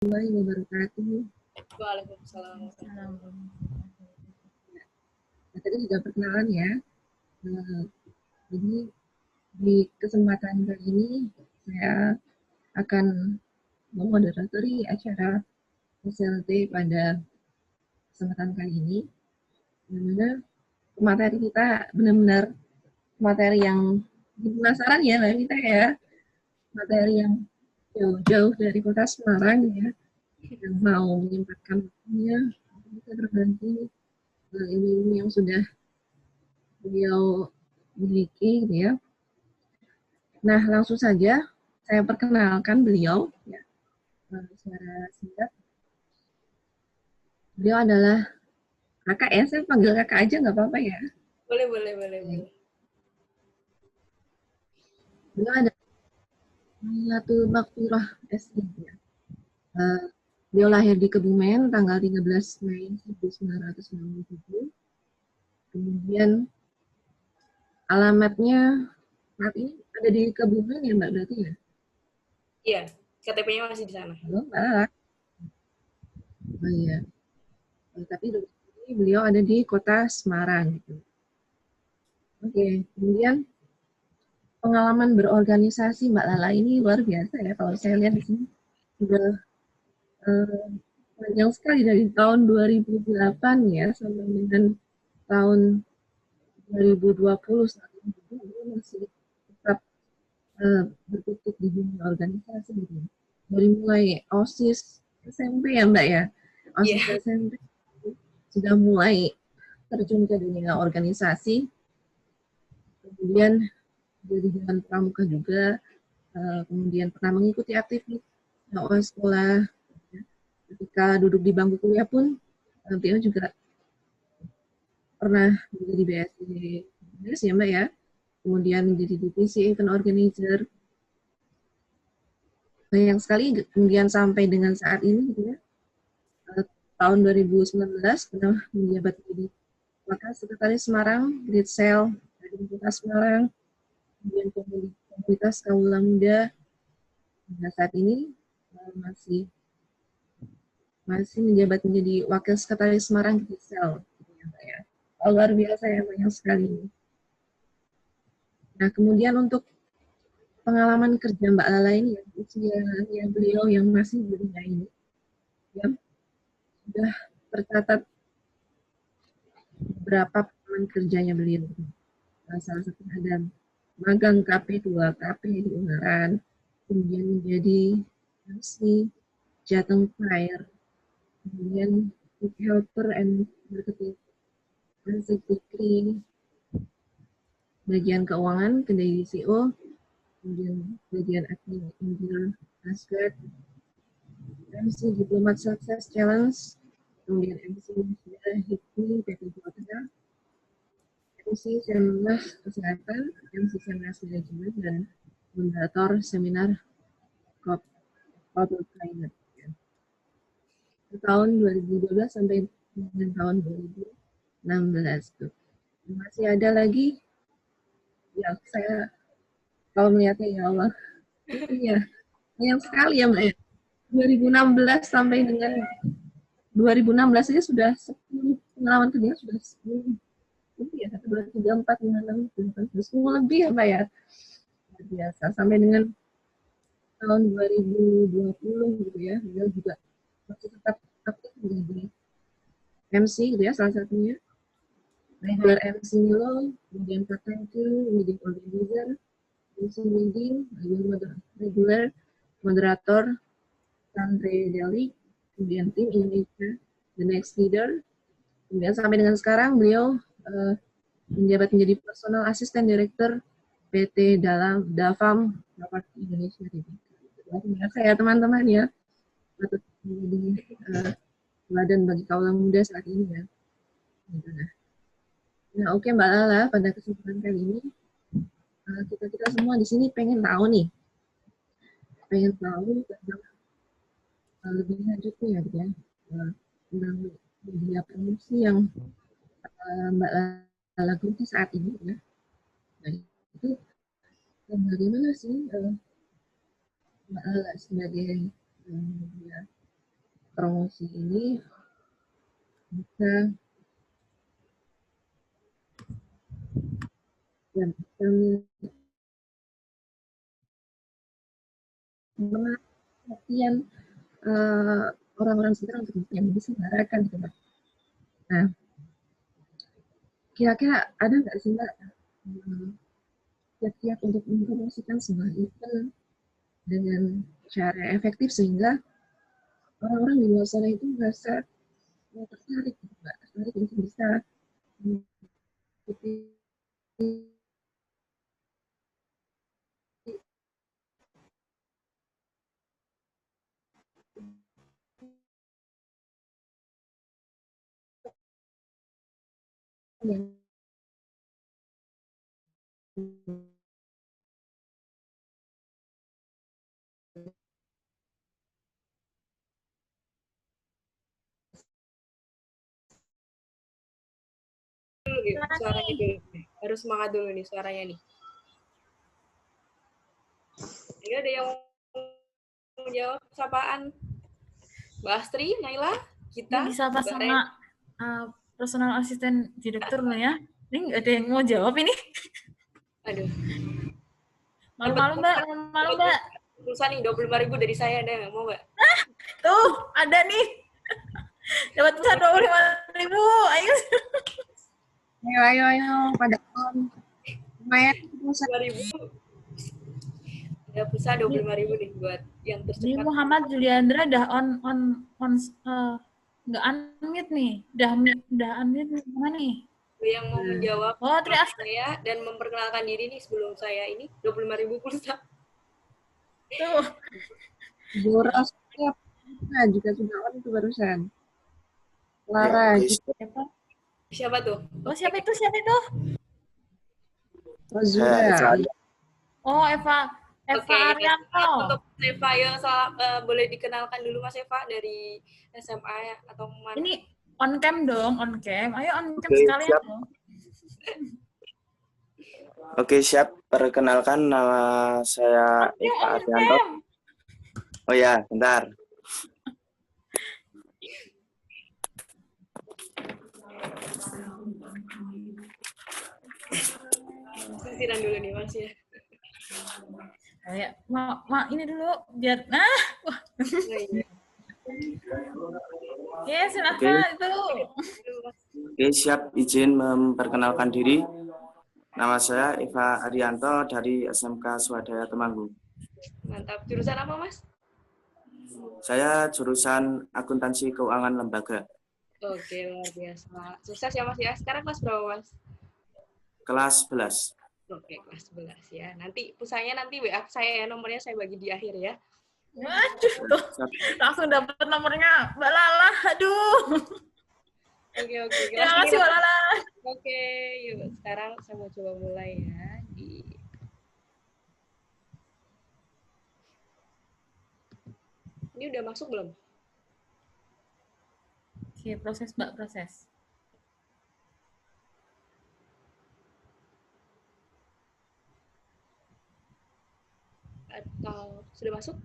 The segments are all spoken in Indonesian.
warahmatullahi wabarakatuh. Waalaikumsalam. Nah, tadi sudah perkenalan ya. Jadi di kesempatan kali ini saya akan memoderatori acara SLT pada kesempatan kali ini, di mana materi kita benar-benar materi yang penasaran ya Mbak Vita ya, materi yang jauh-jauh dari kota Semarang ya, yang mau menyempatkan waktunya bisa berbagi ilmu-ilmu yang sudah beliau miliki gitu ya. Nah, langsung saja saya perkenalkan beliau ya, secara singkat. Beliau adalah kakak ya, saya panggil kakak aja nggak apa-apa ya. Boleh. Beliau adalah Laylatul Maghfirah SI ya. Beliau lahir di Kebumen tanggal 13 Mei 1997. Kemudian alamatnya saat ini ada di Kebumen ya Mbak berarti ya? Iya, KTP-nya masih di sana. Halo Mbak. Oh iya. Tapi ini beliau ada di kota Semarang gitu. Oke, kemudian pengalaman berorganisasi Mbak Lala ini luar biasa ya. Kalau saya lihat di sini sudah panjang sekali dari tahun 2008 ya sampai dengan tahun 2020 saat ini masih tetap berkutik di dunia organisasi gitu. Dari mulai OSIS SMP ya Mbak ya, OSIS Iya. SMP sudah mulai terjun ke dunia organisasi, kemudian jadi Dewan Pramuka juga, kemudian pernah mengikuti aktivitas OS sekolah. Ketika duduk di bangku kuliah pun, beliau juga pernah menjadi BSD ya Mbak ya, kemudian menjadi divisi event organizer, banyak sekali, kemudian sampai dengan saat ini gitu ya, tahun 2019 pernah menjabat menjadi Wakil Sekretaris Semarang, Gritsel dari Kota Semarang, kemudian komunitas Kaula Muda. Nah, saat ini masih menjabat menjadi Wakil Sekretaris Semarang Gritsel. Gitu ya. Luar biasa ya, banyak sekali. Nah, kemudian untuk pengalaman kerja Mbak Lala ini ya, usianya beliau yang masih belia ini, ya, sudah tercatat beberapa pengalaman kerjanya beliau. Salah satu ada magang KP2 KP di Ungaran, kemudian menjadi MC Jateng Fire, kemudian food helper and marketing secretary, bagian keuangan kedai DCO, kemudian bagian admin engineer Asgard, MC Diplomat Success Challenge, kemudian MC Hikmi PT Jawa Tengah, MC Seminar Kesehatan, MC Seminar Manajemen, dan moderator seminar Corporate Climate. Tahun 2012 sampai dengan tahun 2016 tuh. Masih ada lagi, ya saya kalau melihatnya ya Allah, iya, yang sekali ya Mbak ya. 2016 sampai dengan 2016 aja sudah 10 pengalaman kerja, sudah 10 lebih ya, 1, 2, 3, 4, 5, 6, 7, 10 lebih ya Mbak ya. Luar biasa. Sampai dengan tahun 2020 gitu ya, beliau juga masih tetap aktif menjadi MC gitu ya, salah satunya. Regular MC Milo, kemudian Katanku, meeting organizer, MC meeting, regular moderator, Andre Deli, kemudian tim Indonesia, the next leader. Kemudian sampai dengan sekarang beliau menjabat menjadi personal assistant director PT Davam Property Indonesia. Luar biasa ya teman-teman ya, patut menjadi teladan bagi kaula muda saat ini ya. Nah, oke Mbak Lala, pada kesempatan kali ini kita semua di sini pengen tahu tentang lebih lanjutnya ya, gitu ya, tentang media promosi yang Mbak Lala geluti saat ini ya. Nah, itu bagaimana sih Mbak Lala sebagai media promosi ini bisa menarik perhatian orang-orang sekitar untuk yang disembarakan gitu Mbak. Nah, kira-kira ada nggak sih Mbak kiat-kiat untuk mempromosikan sebuah event dengan cara efektif sehingga orang-orang di luar sana itu merasa tertarik gitu Mbak, tertarik untuk bisa mengikuti yang Suaranya dulu. Harus semangat dulu nih suaranya nih. Ini ada yang mau jawab sapaan? Mbak Astri, Naila, kita. Ini bisa pas sama personal asisten direktur loh ya. Ini nggak ada yang mau jawab ini. Aduh. Malu-malu Mbak, malu Mbak. Pulsa nih 25.000 dari saya, ada nggak mau Mbak? Tuh, ada nih. Dapat pulsa 25.000. Ayo. ayo pada lumayan pulsa 2.000. Ada pulsa 25.000 nih buat yang Ini tercepat. Muhammad Juliandra udah nggak unmute nih. Udah unmute nih. Mana nih? Yang mau menjawab saya dan memperkenalkan diri nih sebelum saya ini 25.000 pulsa. Tuh. Boros nah, juga sudah on itu barusan. Lara gitu. Siapa tuh? Oh, siapa itu? Siapa itu? Rozura. Oh, Eva Arianto. Untuk Eva yang boleh dikenalkan dulu Mas Eva dari SMA atau mana? Ini on cam dong, on cam. Ayo on cam sekalian siap. dong. Oke, siap. Perkenalkan, nama saya Eva Arianto. Oh ya, bentar. Sisiran dulu nih Mas ya. Kayak, ini dulu biar wah. Oke, silakan itu. Oke, siap. Izin memperkenalkan diri. Nama saya Eva Arianto dari SMK Swadaya Temanggung. Mantap. Jurusan apa Mas? Saya jurusan akuntansi keuangan lembaga. Oke, luar biasa. Sukses ya Mas ya. Sekarang kelas berapa Mas? Kelas 11. Oke, kelas 11 ya. Nanti pusanya nanti WA saya ya, nomornya saya bagi di akhir ya. Waduh, tuh. Langsung dapat nomornya Mbak Lala. Aduh. Oke. Terima kasih Mbak Lala. Oke, yuk. Sekarang saya mau coba mulai ya. Ini udah masuk belum? Oke, proses Mbak, proses. Atau sudah masuk?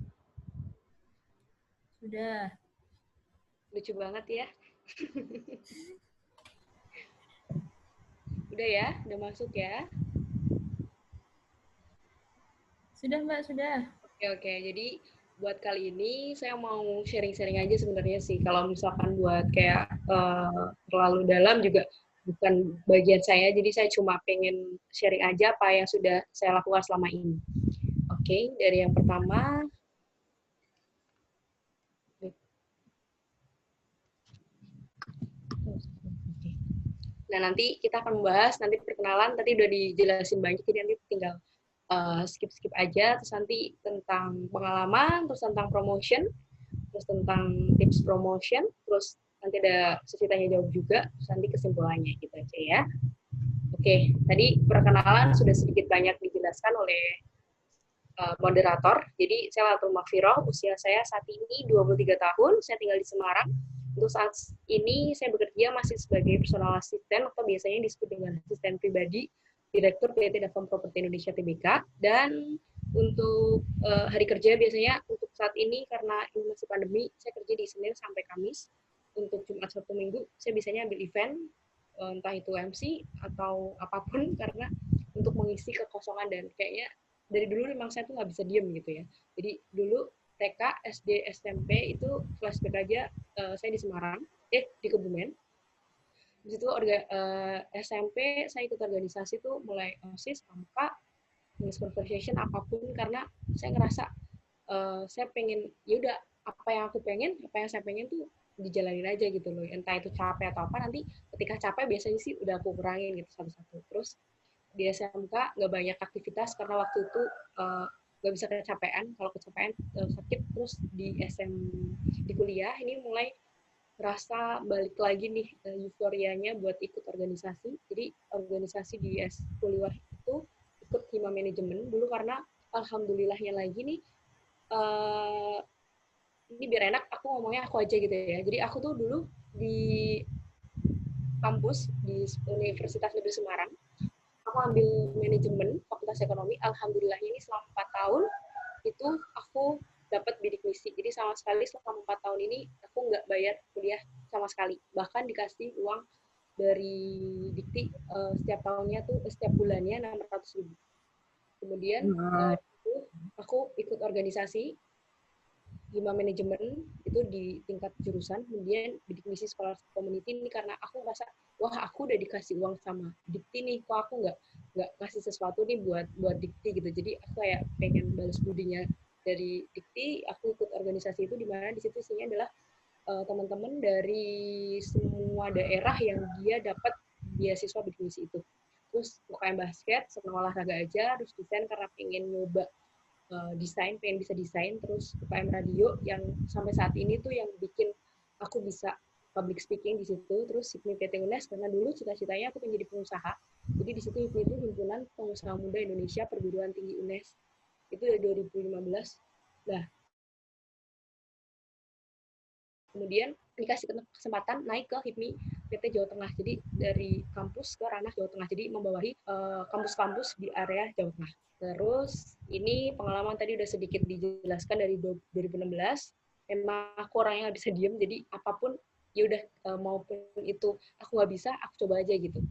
Sudah. Lucu banget ya. Udah ya, udah masuk ya. Sudah Mbak, sudah. Oke. Jadi buat kali ini saya mau sharing-sharing aja sebenarnya sih. Kalau misalkan buat kayak terlalu dalam juga bukan bagian saya. Jadi saya cuma pengen sharing aja apa yang sudah saya lakukan selama ini. Oke, dari yang pertama. Nah, nanti kita akan membahas, nanti perkenalan, tadi udah dijelasin banyak, jadi nanti tinggal skip-skip aja, terus nanti tentang pengalaman, terus tentang promotion, terus tentang tips promotion, terus nanti ada sesi tanya jawab juga, terus nanti kesimpulannya gitu aja ya. Oke, tadi perkenalan sudah sedikit banyak dijelaskan oleh moderator. Jadi saya Latul Makfiroh, usia saya saat ini 23 tahun, saya tinggal di Semarang. Untuk saat ini saya bekerja masih sebagai personal assistant atau biasanya disebut dengan asisten pribadi Direktur PT Davam Properti Indonesia Tbk. Dan untuk hari kerja biasanya untuk saat ini karena ini masih pandemi, saya kerja di Senin sampai Kamis. Untuk Jumat Sabtu Minggu saya biasanya ambil event, entah itu MC atau apapun, karena untuk mengisi kekosongan. Dan kayaknya dari dulu memang saya tuh nggak bisa diem gitu ya. Jadi dulu TK, SD, SMP itu flashback aja, saya di Semarang, di Kebumen. Di situ SMP saya ikut organisasi tuh mulai OSIS, pramuka, English Conversation, apapun, karena saya ngerasa saya pengen, yaudah apa yang saya pengen tuh dijalanin aja gitu loh. Entah itu capek atau apa, nanti ketika capek biasanya sih udah aku kurangin gitu satu-satu. Terus di SMK nggak banyak aktivitas karena waktu itu nggak bisa kecapean. Kalau kecapean sakit. Terus di kuliah ini mulai rasa balik lagi nih euforianya buat ikut organisasi. Jadi organisasi di kuliah itu ikut hima manajemen dulu, karena alhamdulillahnya lagi nih, ini biar enak aku ngomongnya aku aja gitu ya. Jadi aku tuh dulu di kampus di Universitas Negeri Semarang, aku ambil manajemen Fakultas Ekonomi. Alhamdulillah ini selama 4 tahun itu aku dapat bidik misi. Jadi sama sekali selama 4 tahun ini aku nggak bayar kuliah sama sekali. Bahkan dikasih uang dari Dikti setiap tahunnya tuh, setiap bulannya 600.000. Kemudian itu aku ikut organisasi hima manajemen itu di tingkat jurusan, kemudian bidik misi scholarship community ini karena aku merasa, wah aku udah dikasih uang sama Dikti nih, kok aku nggak kasih sesuatu nih buat Dikti gitu. Jadi aku kayak pengen balas budinya dari Dikti. Aku ikut organisasi itu, di mana di situ isinya adalah teman-teman dari semua daerah yang dia dapat beasiswa bidik misi itu. Terus UKM basket, senang olahraga aja, terus desain karena pengen nyoba desain, pengen bisa desain. Terus UKM radio yang sampai saat ini tuh yang bikin aku bisa public speaking di situ. Terus HIPMI PT UNES karena dulu cita-citanya aku pengen jadi pengusaha. Jadi di situ HIPMI itu Himpunan Pengusaha Muda Indonesia Perguruan Tinggi UNES. Itu dari 2015. Nah, kemudian dikasih kesempatan naik ke HIPMI PT Jawa Tengah. Jadi dari kampus ke ranah Jawa Tengah. Jadi membawahi kampus-kampus di area Jawa Tengah. Terus ini pengalaman tadi udah sedikit dijelaskan dari 2016. Emang aku orangnya nggak bisa diem, jadi apapun ya udah, maupun itu aku nggak bisa, aku coba aja gitu.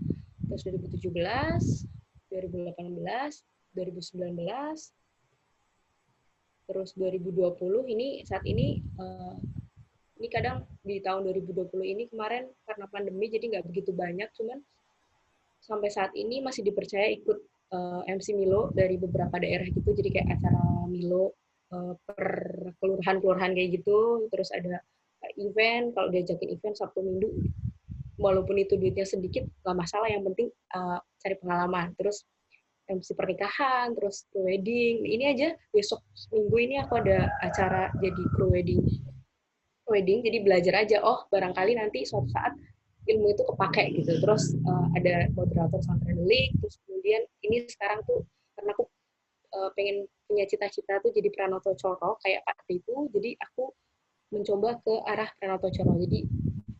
Terus 2017, 2018, 2019, terus 2020 ini saat ini kadang di tahun 2020 ini kemarin karena pandemi jadi nggak begitu banyak, cuman sampai saat ini masih dipercaya ikut MC Milo dari beberapa daerah gitu. Jadi kayak acara Milo per kelurahan kayak gitu. Terus ada event, kalau diajakin event Sabtu Minggu, walaupun itu duitnya sedikit nggak masalah, yang penting cari pengalaman. Terus MC pernikahan, terus pre-wedding. Ini aja besok minggu ini aku ada acara jadi pre-wedding, jadi belajar aja, oh barangkali nanti suatu saat ilmu itu kepake gitu. Terus ada moderator Santradelik. Terus kemudian ini sekarang tuh karena aku pengen punya cita-cita tuh jadi Pranoto Coro kayak Pak itu, jadi aku mencoba ke arah Pranoto Coro. Jadi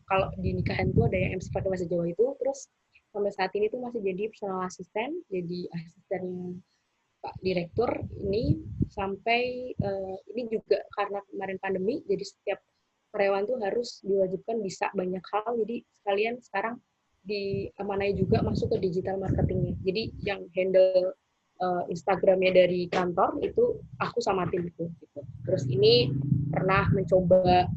kalau di nikahan tuh ada yang MC pakai bahasa Jawa itu. Terus sampai saat ini tuh masih jadi personal assistant, jadi asistennya Pak Direktur ini sampai ini juga karena kemarin pandemi, jadi setiap karyawan tuh harus diwajibkan bisa banyak hal. Jadi sekalian sekarang diamanai juga masuk ke digital marketingnya. Jadi yang handle Instagramnya dari kantor itu aku sama tim itu. Gitu. Terus ini pernah mencoba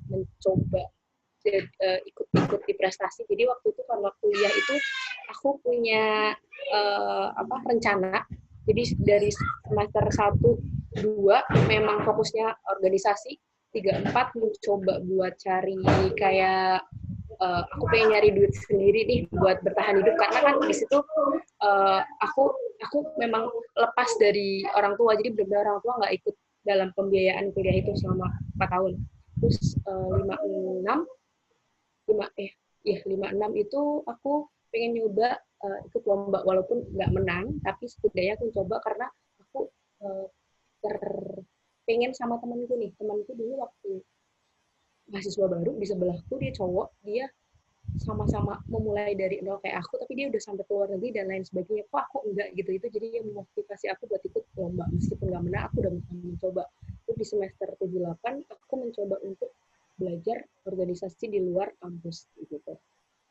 ikut di prestasi. Jadi waktu itu kan waktu kuliah itu aku punya rencana. Jadi dari semester 1, 2 memang fokusnya organisasi, 3, 4 mencoba buat cari kayak aku pengen nyari duit sendiri nih buat bertahan hidup, karena kan di situ aku memang lepas dari orang tua, jadi benar-benar orang tua nggak ikut dalam pembiayaan kuliah itu selama 4 tahun. Terus 56 itu aku pengen nyoba ikut lomba, walaupun nggak menang, tapi setidaknya aku coba karena aku pengen sama temanku dulu waktu mahasiswa baru di sebelahku, dia cowok, dia sama-sama memulai dari nol kayak aku, tapi dia udah sampai ke luar negeri dan lain sebagainya. Kok aku enggak gitu? Itu jadi yang memotivasi aku buat ikut lomba. Meskipun nggak menang, aku udah mencoba. Terus di semester 7-8, aku mencoba untuk belajar organisasi di luar kampus gitu.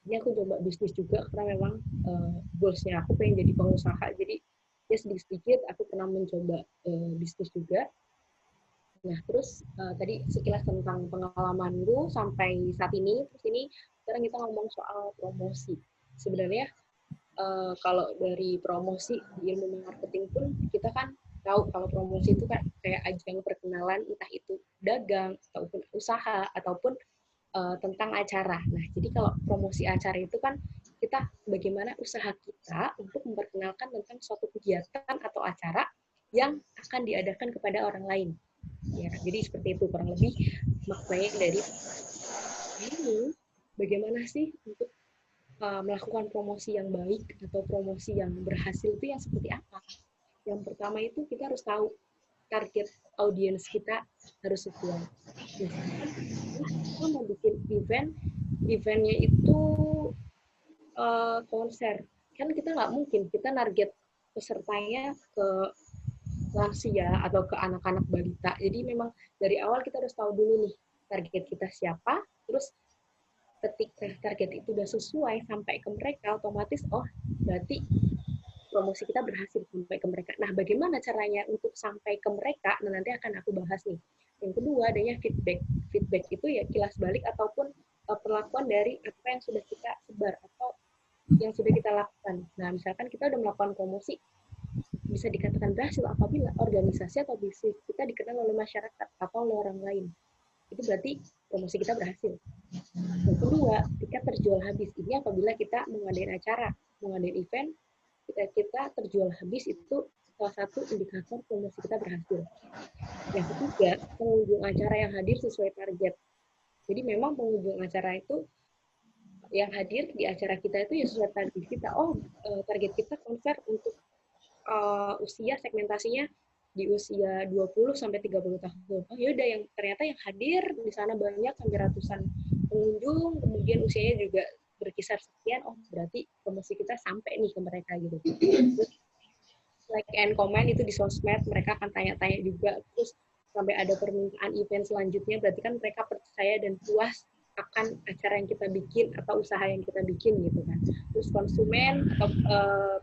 Ini aku coba bisnis juga karena memang goals-nya aku pengen jadi pengusaha. Jadi ya sedikit-sedikit aku pernah mencoba bisnis juga. Nah, terus tadi sekilas tentang pengalamanku sampai saat ini. Terus ini sekarang kita ngomong soal promosi. Sebenarnya kalau dari promosi di ilmu marketing pun kita kan tahu kalau promosi itu kan kayak ajang perkenalan, entah itu dagang ataupun usaha ataupun tentang acara. Nah, jadi kalau promosi acara itu kan kita bagaimana usaha kita untuk memperkenalkan tentang suatu kegiatan atau acara yang akan diadakan kepada orang lain. Ya, jadi seperti itu kurang lebih maknanya dari ini. Bagaimana sih untuk melakukan promosi yang baik atau promosi yang berhasil itu yang seperti apa? Yang pertama itu kita harus tahu target audiens kita harus sesuai. Misalkan kita mau bikin eventnya itu konser, kan kita nggak mungkin kita target pesertanya ke lansia atau ke anak-anak balita. Jadi memang dari awal kita harus tahu dulu nih target kita siapa, terus ketika target itu udah sesuai sampai ke mereka, otomatis berarti promosi kita berhasil sampai ke mereka. Nah, bagaimana caranya untuk sampai ke mereka? Nah, nanti akan aku bahas nih. Yang kedua, adanya feedback. Feedback itu ya kilas balik ataupun perlakuan dari apa yang sudah kita sebar atau yang sudah kita lakukan. Nah, misalkan kita udah melakukan promosi, bisa dikatakan berhasil apabila organisasi atau bisnis kita dikenal oleh masyarakat atau oleh orang lain. Itu berarti promosi kita berhasil. Yang kedua, tiket terjual habis. Ini apabila kita mengadain acara, mengadain event, kita terjual habis, itu salah satu indikator promosi kita berhasil. Yang ketiga, pengunjung acara yang hadir sesuai target. Jadi memang pengunjung acara itu yang hadir di acara kita itu ya sesuai target kita. Target kita konser untuk usia segmentasinya di usia 20 sampai 30 tahun. Oh yaudah, yang ternyata yang hadir di sana banyak sampai ratusan pengunjung, kemudian usianya juga berkisar sekian, berarti promosi kita sampai nih ke mereka gitu. Terus like and comment itu di sosmed, mereka akan tanya-tanya juga, terus sampai ada permintaan event selanjutnya, berarti kan mereka percaya dan puas akan acara yang kita bikin atau usaha yang kita bikin gitu kan. Terus konsumen atau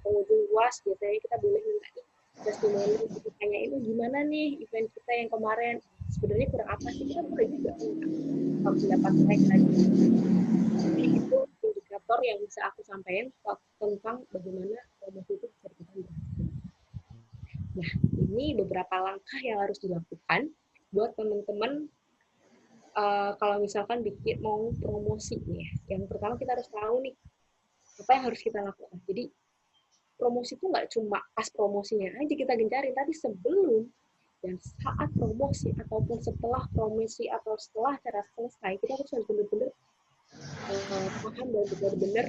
pengunjung luas, biasanya kita boleh minta testimoni, kita tanyain gimana nih event kita yang kemarin, sebenarnya kurang apa sih, kita boleh juga minta pendapat mereka. Jadi itu indikator yang bisa aku sampaikan tentang bagaimana promosi itu bisa berhasil. Nah, ini beberapa langkah yang harus dilakukan buat teman-teman kalau misalkan mau promosi nih. Yang pertama kita harus tahu nih apa yang harus kita lakukan. Jadi promosi itu nggak cuma pas promosinya aja kita gencarin, tapi sebelum dan saat promosi ataupun setelah promosi atau setelah acara selesai, kita harus benar-benar paham dan benar-benar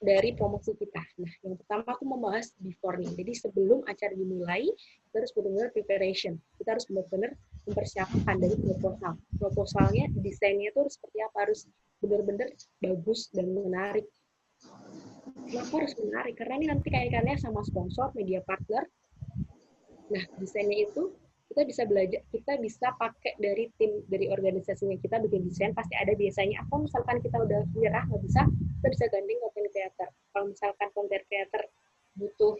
dari promosi kita. Nah, yang pertama aku membahas before nih. Jadi sebelum acara dimulai, kita harus benar-benar preparation. Kita harus benar-benar mempersiapkan dari proposal. Proposalnya, desainnya itu harus seperti apa? Harus benar-benar bagus dan menarik. Kenapa harus menarik? Karena ini nanti kaitannya sama sponsor, media partner. Nah, desainnya itu kita bisa belajar, kita bisa pakai dari tim, dari organisasinya kita bikin desain, pasti ada biasanya. Atau misalkan kita udah nyerah, nggak bisa, kita bisa gandeng content creator. Kalau misalkan content creator butuh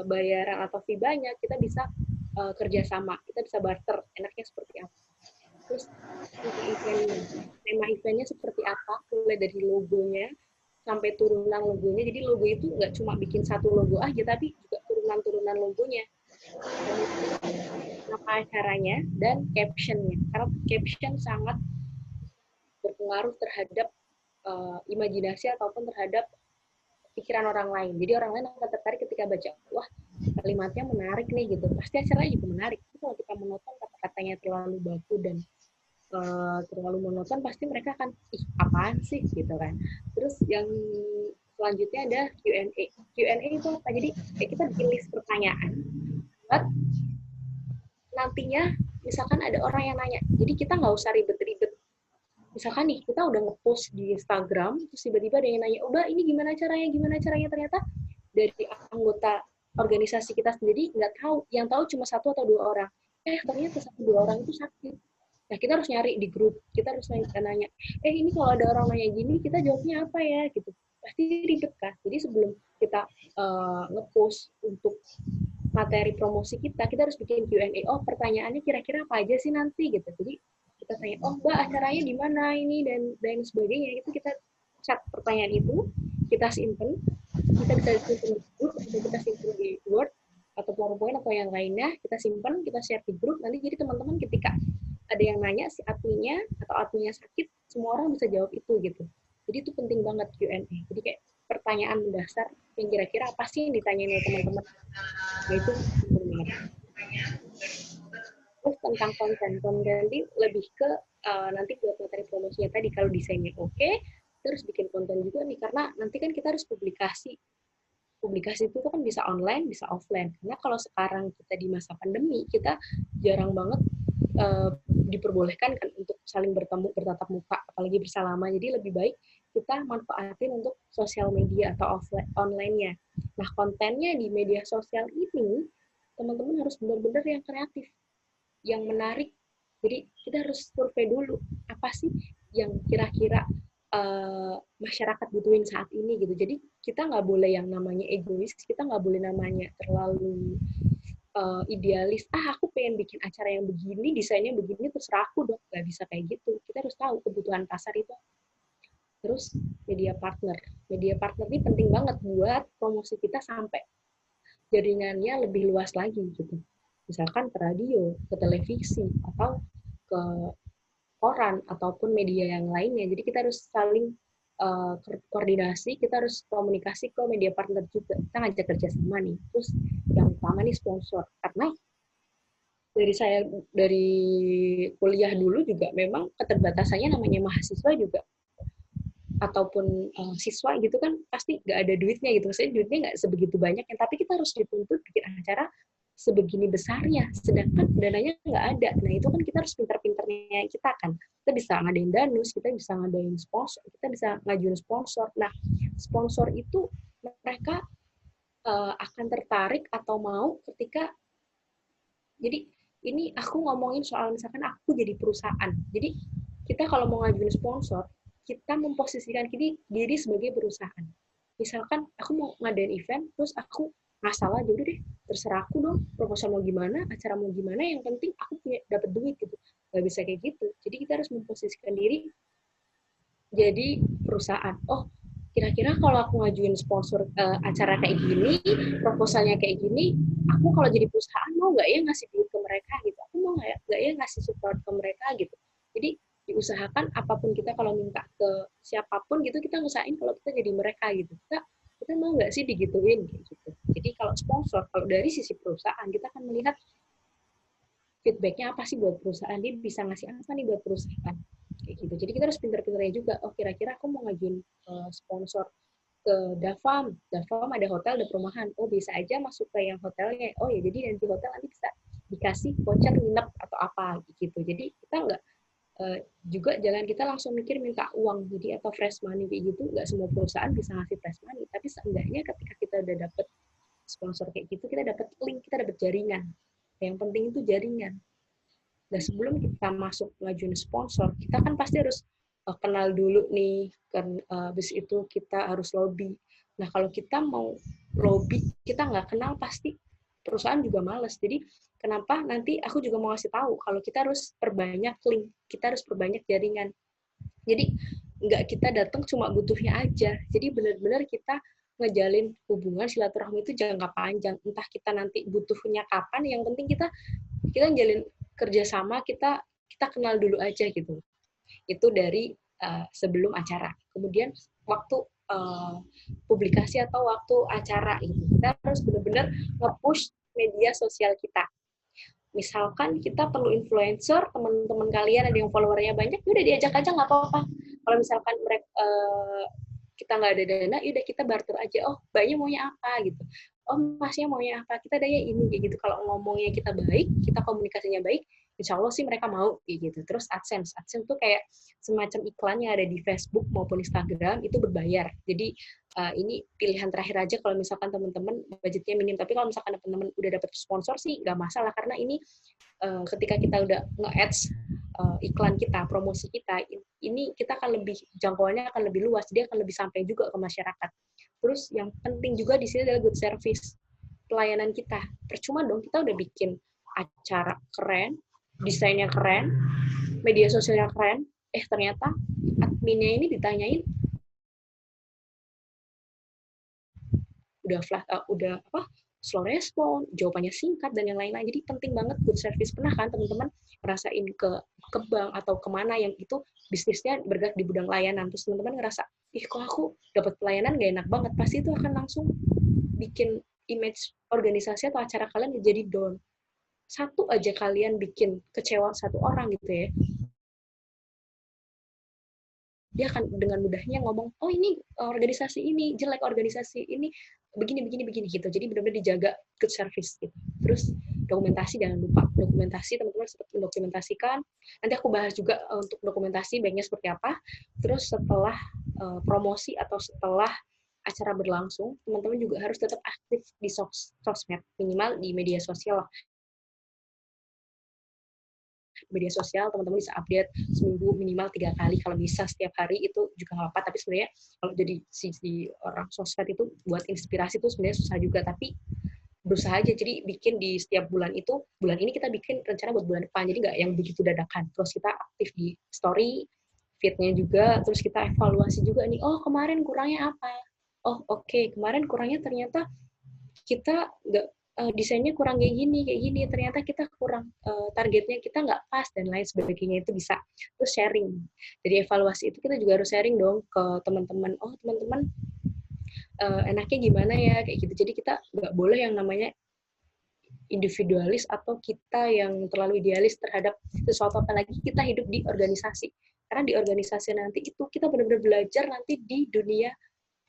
bayaran atau fee banyak, kita bisa kerjasama, kita bisa barter, enaknya seperti apa. Terus tema eventnya seperti apa, mulai dari logonya sampai turunan logonya. Jadi logo itu nggak cuma bikin satu logo aja, tapi juga turunan-turunan logonya. Apa acaranya dan captionnya, karena caption sangat berpengaruh terhadap imajinasi ataupun terhadap pikiran orang lain. Jadi orang lain akan tertarik ketika baca, wah kalimatnya menarik nih gitu, pasti acaranya juga menarik. Tapi kalau kita monoton, kata-katanya terlalu baku dan terlalu monoton, pasti mereka akan apaan sih gitu kan. Terus yang selanjutnya ada Q&A. Q&A itu apa? Jadi kita bikin list pertanyaan buat nantinya misalkan ada orang yang nanya, jadi kita nggak usah ribet-ribet. misalkan nih kita udah ngepost di Instagram, terus tiba-tiba ada yang nanya, oh Mbak ini gimana caranya, ternyata dari anggota organisasi kita sendiri nggak tahu, yang tahu cuma 1 atau 2 orang. Ternyata 1-2 orang itu sakit. Nah, kita harus nyari di grup, kita harus nanya, ini kalau ada orang nanya gini, kita jawabnya apa ya, gitu. Pasti ribet kan. Jadi sebelum kita ngepost untuk materi promosi kita harus bikin Q&A. Oh, pertanyaannya kira-kira apa aja sih nanti, gitu. Jadi kita tanya, oh Mbak, acaranya di mana ini, dan sebagainya. Itu kita chat pertanyaan itu, kita simpen, kita bisa simpen di grup, atau kita simpen di Word, atau PowerPoint, atau yang lainnya, kita simpen, kita share di grup, nanti jadi teman-teman ketika ada yang nanya si adminnya atau adminnya sakit, semua orang bisa jawab itu gitu. Jadi itu penting banget Q&A. Jadi kayak pertanyaan mendasar yang kira-kira apa sih yang ditanyain oleh teman-teman. Nah itu penting banget. Terus tentang konten ini lebih ke nanti buat materi promosinya tadi, kalau desainnya oke, terus bikin konten juga nih, karena nanti kan kita harus publikasi itu kan bisa online, bisa offline. Karena kalau sekarang kita di masa pandemi, kita jarang banget diperbolehkan kan untuk saling bertemu, bertatap muka, apalagi bersalaman. Jadi lebih baik kita manfaatin untuk sosial media atau offline, online-nya. Nah, kontennya di media sosial ini, teman-teman harus benar-benar yang kreatif, yang menarik. Jadi kita harus survei dulu, apa sih yang kira-kira masyarakat butuhin saat ini gitu. Jadi kita nggak boleh yang namanya egois, kita nggak boleh namanya terlalu idealis, aku pengen bikin acara yang begini, desainnya begini, terserah aku dong. Nggak bisa kayak gitu. Kita harus tahu kebutuhan pasar itu. Terus media partner ini penting banget buat promosi kita sampai jaringannya lebih luas lagi gitu. Misalkan ke radio, ke televisi, atau ke koran, ataupun media yang lainnya. Jadi kita harus saling koordinasi, kita harus komunikasi ke media partner juga. Kita ngajak kerjasama nih. Terus yang utama nih sponsor. Karena dari kuliah dulu juga memang keterbatasannya namanya mahasiswa juga, ataupun siswa gitu kan pasti nggak ada duitnya gitu. Maksudnya duitnya nggak sebegitu banyak, tapi kita harus dituntut bikin acara sebegini besarnya, sedangkan dananya nggak ada. Nah, itu kan kita harus pintar-pintarnya kita kan. Kita bisa ngadain danus, kita bisa ngadain sponsor, kita bisa ngajuin sponsor. Nah, sponsor itu mereka akan tertarik atau mau ketika, jadi ini aku ngomongin soal misalkan aku jadi perusahaan. Jadi kita kalau mau ngajuin sponsor, kita memposisikan diri sebagai perusahaan. Misalkan aku mau ngadain event, terus aku masalah, jadi deh terserah aku dong, proposal mau gimana, acara mau gimana, yang penting aku punya dapat duit gitu. Gak bisa kayak gitu. Jadi kita harus memposisikan diri jadi perusahaan. Oh, kira-kira kalau aku ngajuin sponsor acara kayak gini, proposalnya kayak gini, aku kalau jadi perusahaan mau nggak ya ngasih duit ke mereka gitu? Aku mau nggak ya ngasih support ke mereka gitu? Jadi diusahakan apapun kita kalau minta ke siapapun gitu, kita usahain kalau kita jadi mereka gitu. Kita mau nggak sih digituin gitu. Jadi kalau sponsor, kalau dari sisi perusahaan, kita akan melihat feedback-nya apa sih buat perusahaan, dia bisa ngasih apa nih buat perusahaan. Kayak gitu. Jadi kita harus pintar-pintarnya juga. Oh, kira-kira aku mau ngajuin sponsor ke Davam ada hotel, ada perumahan. Oh, bisa aja masuk ke yang hotelnya. Oh ya, jadi nanti hotel nanti bisa dikasih voucher nginep atau apa gitu. Jadi kita nggak juga jangan kita langsung mikir minta uang jadi atau fresh money kayak gitu. Nggak semua perusahaan bisa ngasih fresh money, tapi seenggaknya ketika kita udah dapet sponsor kayak gitu, kita dapat link, kita dapat jaringan. Yang penting itu jaringan. Dan sebelum kita masuk ngajuin sponsor, kita kan pasti harus kenal dulu nih, kan habis itu kita harus lobby. Nah, kalau kita mau lobby, kita nggak kenal, pasti perusahaan juga males. Jadi, kenapa nanti aku juga mau ngasih tahu, kalau kita harus perbanyak link, kita harus perbanyak jaringan. Jadi, nggak kita datang cuma butuhnya aja. Jadi, benar-benar kita ngejalin hubungan silaturahmi itu jangka panjang. Entah kita nanti butuhnya kapan, yang penting kita ngejalin kerjasama, kita kenal dulu aja gitu. Itu dari sebelum acara. Kemudian waktu publikasi atau waktu acara gitu, kita harus benar-benar nge-push media sosial kita. Misalkan kita perlu influencer, teman-teman kalian ada yang followernya banyak, udah diajak aja nggak apa-apa. Kalau misalkan mereka kita nggak ada dana, yaudah kita barter aja. Oh, mbaknya maunya apa gitu. Oh, masnya maunya apa? Kita adanya ini kayak gitu. Kalau ngomongnya kita baik, kita komunikasinya baik, insya Allah sih mereka mau kayak gitu. Terus AdSense tuh kayak semacam iklan yang ada di Facebook maupun Instagram itu berbayar. Jadi ini pilihan terakhir aja kalau misalkan teman-teman budgetnya minim. Tapi kalau misalkan teman-teman udah dapat sponsor sih nggak masalah, karena ini ketika kita udah nge-ads iklan kita, promosi kita, ini kita akan lebih, jangkauannya akan lebih luas, dia akan lebih sampai juga ke masyarakat. Terus yang penting juga di sini adalah good service, pelayanan kita. Percuma dong kita udah bikin acara keren, desainnya keren, media sosialnya keren, ternyata adminnya ini ditanyain udah slow respon, jawabannya singkat dan yang lain-lain. Jadi penting banget good service. Pernah kan teman-teman ngerasain ke bank atau kemana yang itu bisnisnya bergerak di bidang layanan, terus teman-teman ngerasa, kok aku dapat pelayanan gak enak banget, pasti itu akan langsung bikin image organisasi atau acara kalian jadi down. Satu aja kalian bikin kecewa satu orang gitu ya, dia akan dengan mudahnya ngomong, oh ini organisasi ini jelek, organisasi ini begini gitu. Jadi benar-benar dijaga good service gitu. Terus dokumentasi, jangan lupa dokumentasi, teman-teman seperti mendokumentasikan. Nanti aku bahas juga untuk dokumentasi baiknya seperti apa. Terus setelah promosi atau setelah acara berlangsung, teman-teman juga harus tetap aktif di sosmed, minimal di media sosial lah. Media sosial teman-teman bisa update seminggu minimal 3 kali, kalau bisa setiap hari itu juga nggak apa, tapi sebenarnya kalau jadi si orang sosmed itu buat inspirasi itu sebenarnya susah juga, tapi berusaha aja. Jadi bikin di setiap bulan itu, bulan ini kita bikin rencana buat bulan depan, jadi nggak yang begitu dadakan. Terus kita aktif di story feed-nya juga, terus kita evaluasi juga nih, oh kemarin kurangnya apa, oh oke, kemarin kurangnya ternyata kita nggak desainnya kurang kayak gini, ternyata kita kurang targetnya kita nggak pas dan lain sebagainya, itu bisa. Terus sharing, jadi evaluasi itu kita juga harus sharing dong ke teman-teman, oh teman-teman enaknya gimana ya kayak gitu. Jadi kita nggak boleh yang namanya individualis atau kita yang terlalu idealis terhadap sesuatu, apalagi kita hidup di organisasi, karena di organisasi nanti itu kita benar-benar belajar nanti di dunia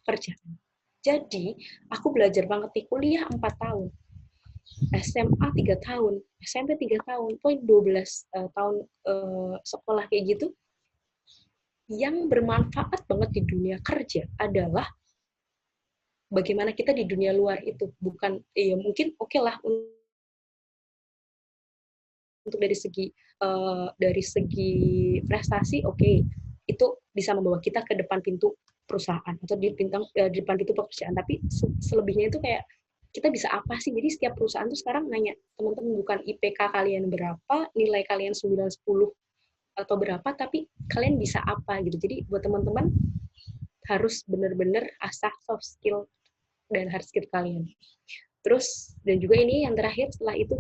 pekerjaan. Jadi aku belajar banget nih, kuliah 4 tahun, SMA 3 tahun, SMP 3 tahun, poin 12 tahun sekolah kayak gitu. Yang bermanfaat banget di dunia kerja adalah bagaimana kita di dunia luar itu. Bukan, ya mungkin oke lah untuk dari segi prestasi, oke, itu bisa membawa kita ke depan pintu perusahaan atau di depan pintu pekerjaan. Tapi selebihnya itu kayak kita bisa apa sih? Jadi setiap perusahaan tuh sekarang nanya, teman-teman bukan IPK kalian berapa, nilai kalian 9, 10 atau berapa, tapi kalian bisa apa gitu. Jadi buat teman-teman harus benar-benar asah soft skill dan hard skill kalian. Terus dan juga ini yang terakhir, setelah itu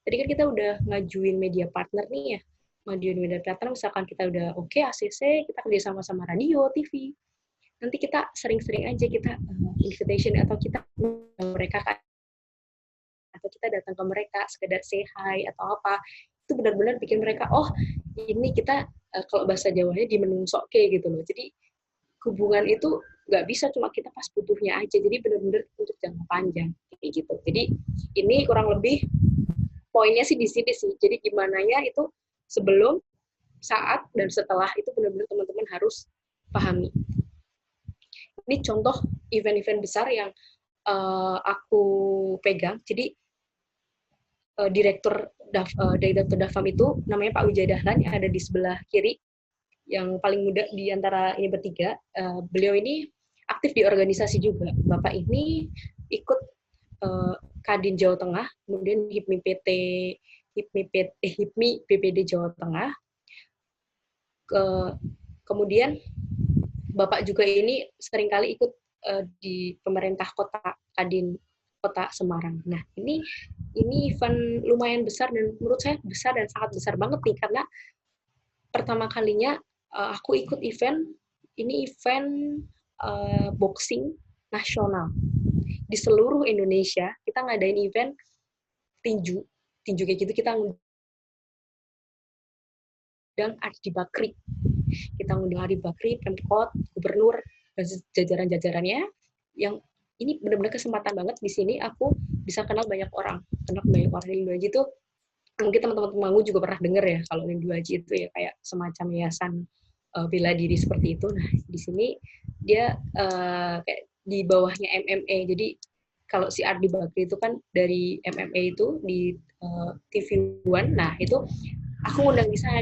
tadi kan kita udah ngajuin media partner nih ya. Ngajuin media partner, misalkan kita udah oke ACC, kita kerja sama radio, TV. Nanti kita sering-sering aja kita invitation atau kita mereka, atau kita datang ke mereka sekedar say hi atau apa, itu benar-benar bikin mereka, oh ini kita kalau bahasa Jawanya dimenungsoke gitu loh. Jadi hubungan itu nggak bisa cuma kita pas butuhnya aja, jadi benar-benar untuk jangka panjang kayak gitu. Jadi ini kurang lebih poinnya sih di sini sih. Jadi gimananya itu sebelum, saat, dan setelah itu benar-benar teman-teman harus pahami. Ini contoh event-event besar yang aku pegang. Jadi direktur Dafam itu namanya Pak Wijaya Dahlan, yang ada di sebelah kiri, yang paling muda di antara ini bertiga. Beliau ini aktif di organisasi juga. Bapak ini ikut Kadin Jawa Tengah, kemudian HIPMI BPD Jawa Tengah. Kemudian Bapak juga ini seringkali ikut di pemerintah kota Kadin Kota Semarang. Nah, ini event lumayan besar dan menurut saya besar dan sangat besar banget nih, karena pertama kalinya aku ikut event boxing nasional di seluruh Indonesia. Kita ngadain event tinju kayak gitu, kita ngundang Ardi Bakri. Kita ngundang Ardi Bakri, Pemkot, Gubernur, dan jajaran-jajarannya. Yang ini benar-benar kesempatan banget di sini aku bisa kenal banyak orang di Indonesia itu. mungkin teman-teman Temanggung juga pernah dengar ya kalau Lindu Aji itu ya kayak semacam yayasan bela diri seperti itu. Nah di sini dia kayak di bawahnya MMA. Jadi kalau si Ardi Bakri itu kan dari MMA itu di TV One. Nah itu aku ngundang di sana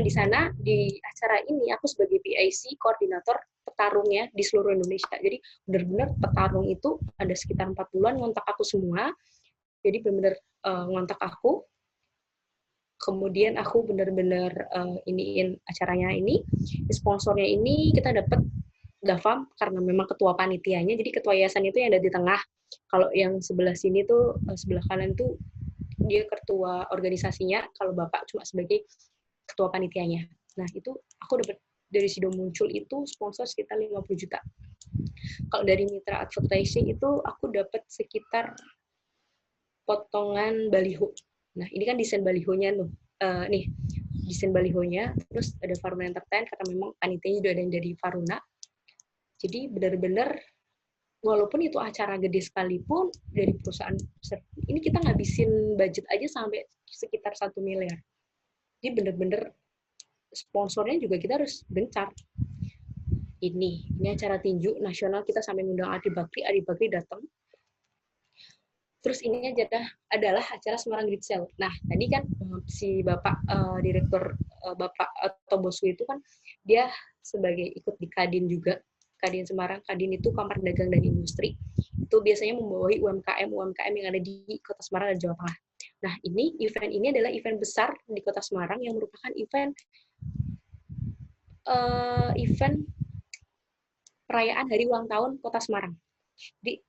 di acara ini aku sebagai PIC koordinator petarungnya di seluruh Indonesia. Jadi benar-benar petarung itu ada sekitar 40-an ngontak aku semua. Jadi benar-benar ngontak aku. Kemudian aku benar-benar iniin acaranya ini. Sponsornya ini kita dapat Dafam karena memang ketua panitianya. Jadi ketua yayasan itu yang ada di tengah. Kalau yang sebelah sini tuh sebelah kanan tuh dia ketua organisasinya. Kalau Bapak cuma sebagai ketua panitianya. Nah, itu aku dapat dari Sido Muncul itu sponsor sekitar 50 juta. Kalau dari Mitra Advertising itu aku dapat sekitar potongan baliho. Nah, ini kan desain balihonya tuh. Nih, desain balihonya. Terus ada Faruna Entertain, karena memang panitianya juga ada yang dari Faruna. Jadi benar-benar, walaupun itu acara gede sekalipun, dari perusahaan ini kita ngabisin budget aja sampai sekitar 1 miliar. Jadi benar-benar sponsornya juga kita harus gencar. Ini acara tinju nasional kita sampai ngundang Ardi Bakri datang. Terus ini adalah acara Semarang Grid Sale. Nah, tadi kan si Bapak Direktur Bapak atau bosku itu kan dia sebagai ikut di Kadin juga. Kadin Semarang, Kadin itu Kamar Dagang dan Industri. Itu biasanya membawahi UMKM yang ada di Kota Semarang dan Jawa Tengah. Nah, event ini adalah event besar di Kota Semarang yang merupakan event perayaan hari ulang tahun Kota Semarang. Jadi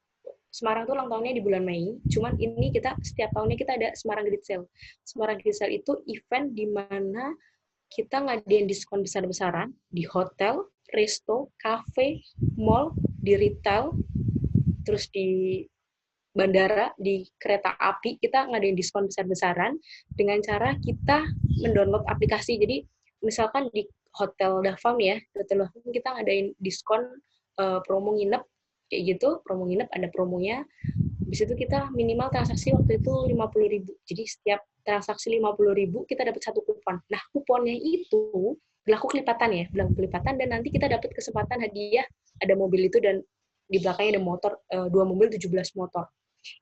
Semarang tuh ulang tahunnya di bulan Mei, cuman ini kita setiap tahunnya kita ada Semarang Grid Sale. Semarang Grid Sale itu event di mana kita ngadain diskon besar-besaran di hotel, resto, cafe, mall, di retail, terus di bandara, di kereta api, kita ngadain diskon besar-besaran dengan cara kita mendownload aplikasi. Jadi misalkan di Hotel Dafam ya, Hotel Dafam kita ngadain diskon promo nginep, kayak gitu, promo nginep ada promonya. Habis itu kita minimal transaksi waktu itu 50.000. Jadi setiap transaksi 50.000 kita dapat 1 kupon. Nah, kuponnya itu berlaku kelipatan dan nanti kita dapat kesempatan hadiah, ada mobil itu dan di belakangnya ada motor, 2 mobil 17 motor.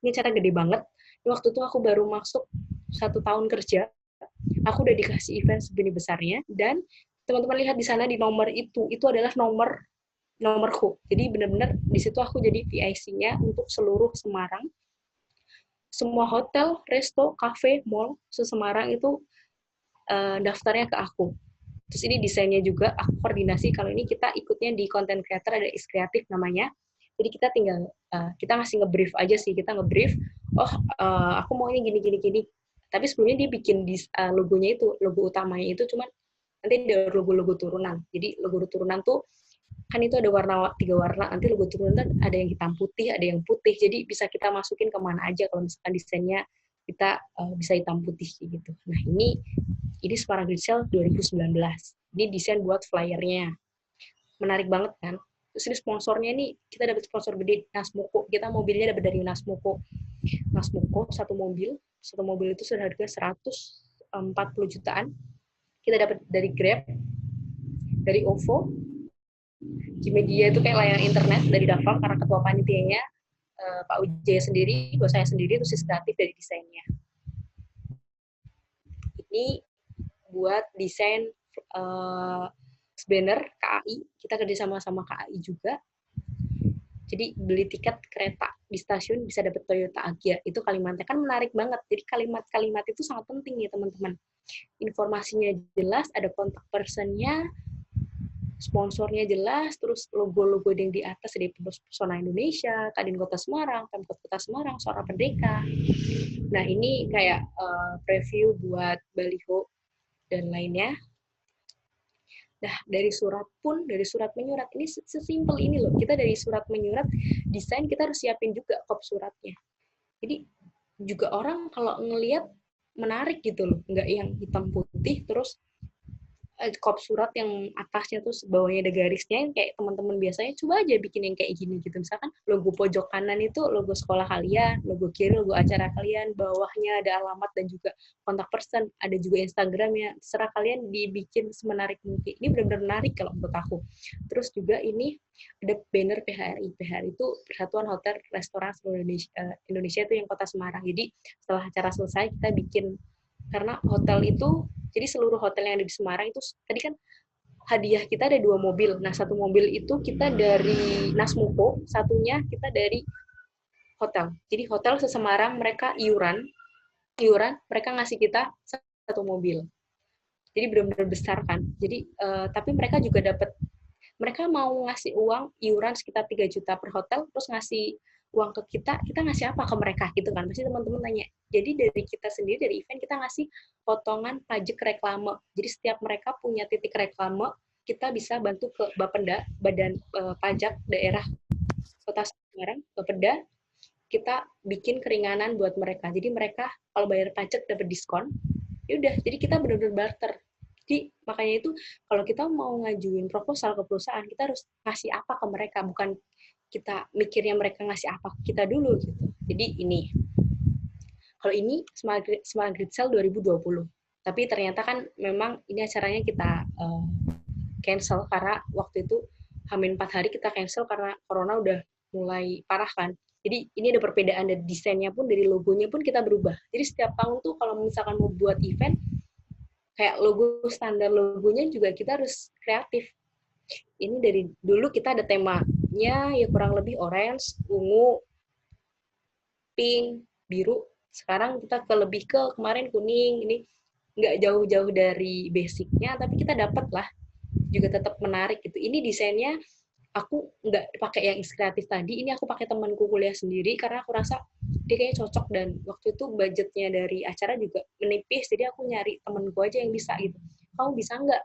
Ini cara gede banget. Waktu itu aku baru masuk 1 tahun kerja, aku udah dikasih event segini besarnya, dan teman-teman lihat di sana di nomor itu adalah nomorku. Jadi benar-benar di situ aku jadi PIC-nya untuk seluruh Semarang. Semua hotel, resto, cafe, mall se-Semarang itu daftarnya ke aku. Terus ini desainnya juga aku koordinasi. Kalau ini kita ikutnya di content creator, ada Is Kreatif namanya. Jadi kita tinggal kita ngasih nge-brief aja sih, kita nge-brief. Aku mau ini gini. Tapi sebelumnya dia bikin logonya itu, logo utamanya itu cuman nanti ada logo-logo turunan. Jadi logo turunan tuh kan itu ada 3 warna, nanti logo turunan ada yang hitam putih, ada yang putih, jadi bisa kita masukin kemana aja kalau misalkan desainnya kita bisa hitam putih gitu. Nah ini Semarang Grid Sale 2019, ini desain buat flyernya, menarik banget kan. Terus ini sponsornya nih, kita dapat sponsor gede, Nasmoko, kita mobilnya dapat dari Nasmoko, 1 mobil itu sudah harga 140 jutaan, kita dapat dari Grab, dari OVO, Gmedia itu kayak layanan internet dari Dafam karena ketua panitianya Pak Ujaya sendiri, bos saya sendiri, itu kreatif dari desainnya. Ini buat desain banner KAI, kita kerjasama sama KAI juga. Jadi beli tiket kereta di stasiun bisa dapat Toyota Agya, itu kalimatnya kan menarik banget. Jadi kalimat-kalimat itu sangat penting ya teman-teman. Informasinya jelas, ada kontak personnya, sponsornya jelas, terus logo-logo yang di atas dari Pesona Indonesia, Kadin Kota Semarang, Pemkot Kota Semarang, Suara Merdeka. Nah, ini kayak preview buat baliho dan lainnya. Nah, dari surat menyurat, ini sesimpel ini loh, kita dari surat menyurat, desain kita harus siapin juga kop suratnya. Jadi, juga orang kalau ngelihat menarik gitu loh, nggak yang hitam putih, terus kop surat yang atasnya tuh bawahnya ada garisnya, yang kayak teman-teman biasanya coba aja bikin yang kayak gini gitu. Misalkan logo pojok kanan itu logo sekolah kalian, logo kiri logo acara kalian, bawahnya ada alamat dan juga kontak person, ada juga Instagramnya. Terserah kalian dibikin semenarik mungkin. Ini benar-benar menarik kalau menurut aku. Terus juga ini ada banner PHRI. PHRI itu Persatuan Hotel Restoran Seluruh Indonesia itu yang Kota Semarang. Jadi setelah acara selesai kita bikin, karena hotel itu, jadi seluruh hotel yang ada di Semarang itu tadi kan hadiah kita ada 2 mobil. Nah, 1 mobil itu kita dari Nasmuko, satunya kita dari hotel. Jadi hotel se-Semarang mereka iuran mereka ngasih kita 1 mobil. Jadi benar-benar besar kan. Jadi tapi mereka juga dapat, mereka mau ngasih uang iuran sekitar 3 juta per hotel, terus ngasih uang ke kita ngasih apa ke mereka gitu kan. Pasti teman-teman tanya. Jadi dari kita sendiri, dari event, kita ngasih potongan pajak reklame. Jadi setiap mereka punya titik reklame, kita bisa bantu ke Bapenda, Badan Pajak Daerah Kota Semarang, Bapenda, kita bikin keringanan buat mereka. Jadi mereka kalau bayar pajak dapat diskon, ya udah, jadi kita benar-benar barter. Jadi makanya itu kalau kita mau ngajuin proposal ke perusahaan, kita harus ngasih apa ke mereka, bukan kita mikirnya mereka ngasih apa ke kita dulu gitu. Jadi ini. Kalau ini Smart Grid Sale 2020. Tapi ternyata kan memang ini acaranya kita cancel karena waktu itu H-4 hari kita cancel karena corona udah mulai parah kan. Jadi ini ada perbedaan dari desainnya pun, dari logonya pun kita berubah. Jadi setiap tahun tuh kalau misalkan mau buat event, kayak logo, standar logonya juga kita harus kreatif. Ini dari dulu kita ada temanya ya kurang lebih orange, ungu, pink, biru. Sekarang kita lebih ke kemarin kuning. Ini nggak jauh-jauh dari basicnya, tapi kita dapat lah. Juga tetap menarik gitu. Ini desainnya aku nggak pakai yang kreatif tadi. Ini aku pakai temanku kuliah sendiri karena aku rasa dia kayaknya cocok, dan waktu itu budgetnya dari acara juga menipis. Jadi aku nyari temanku aja yang bisa gitu. Kamu bisa nggak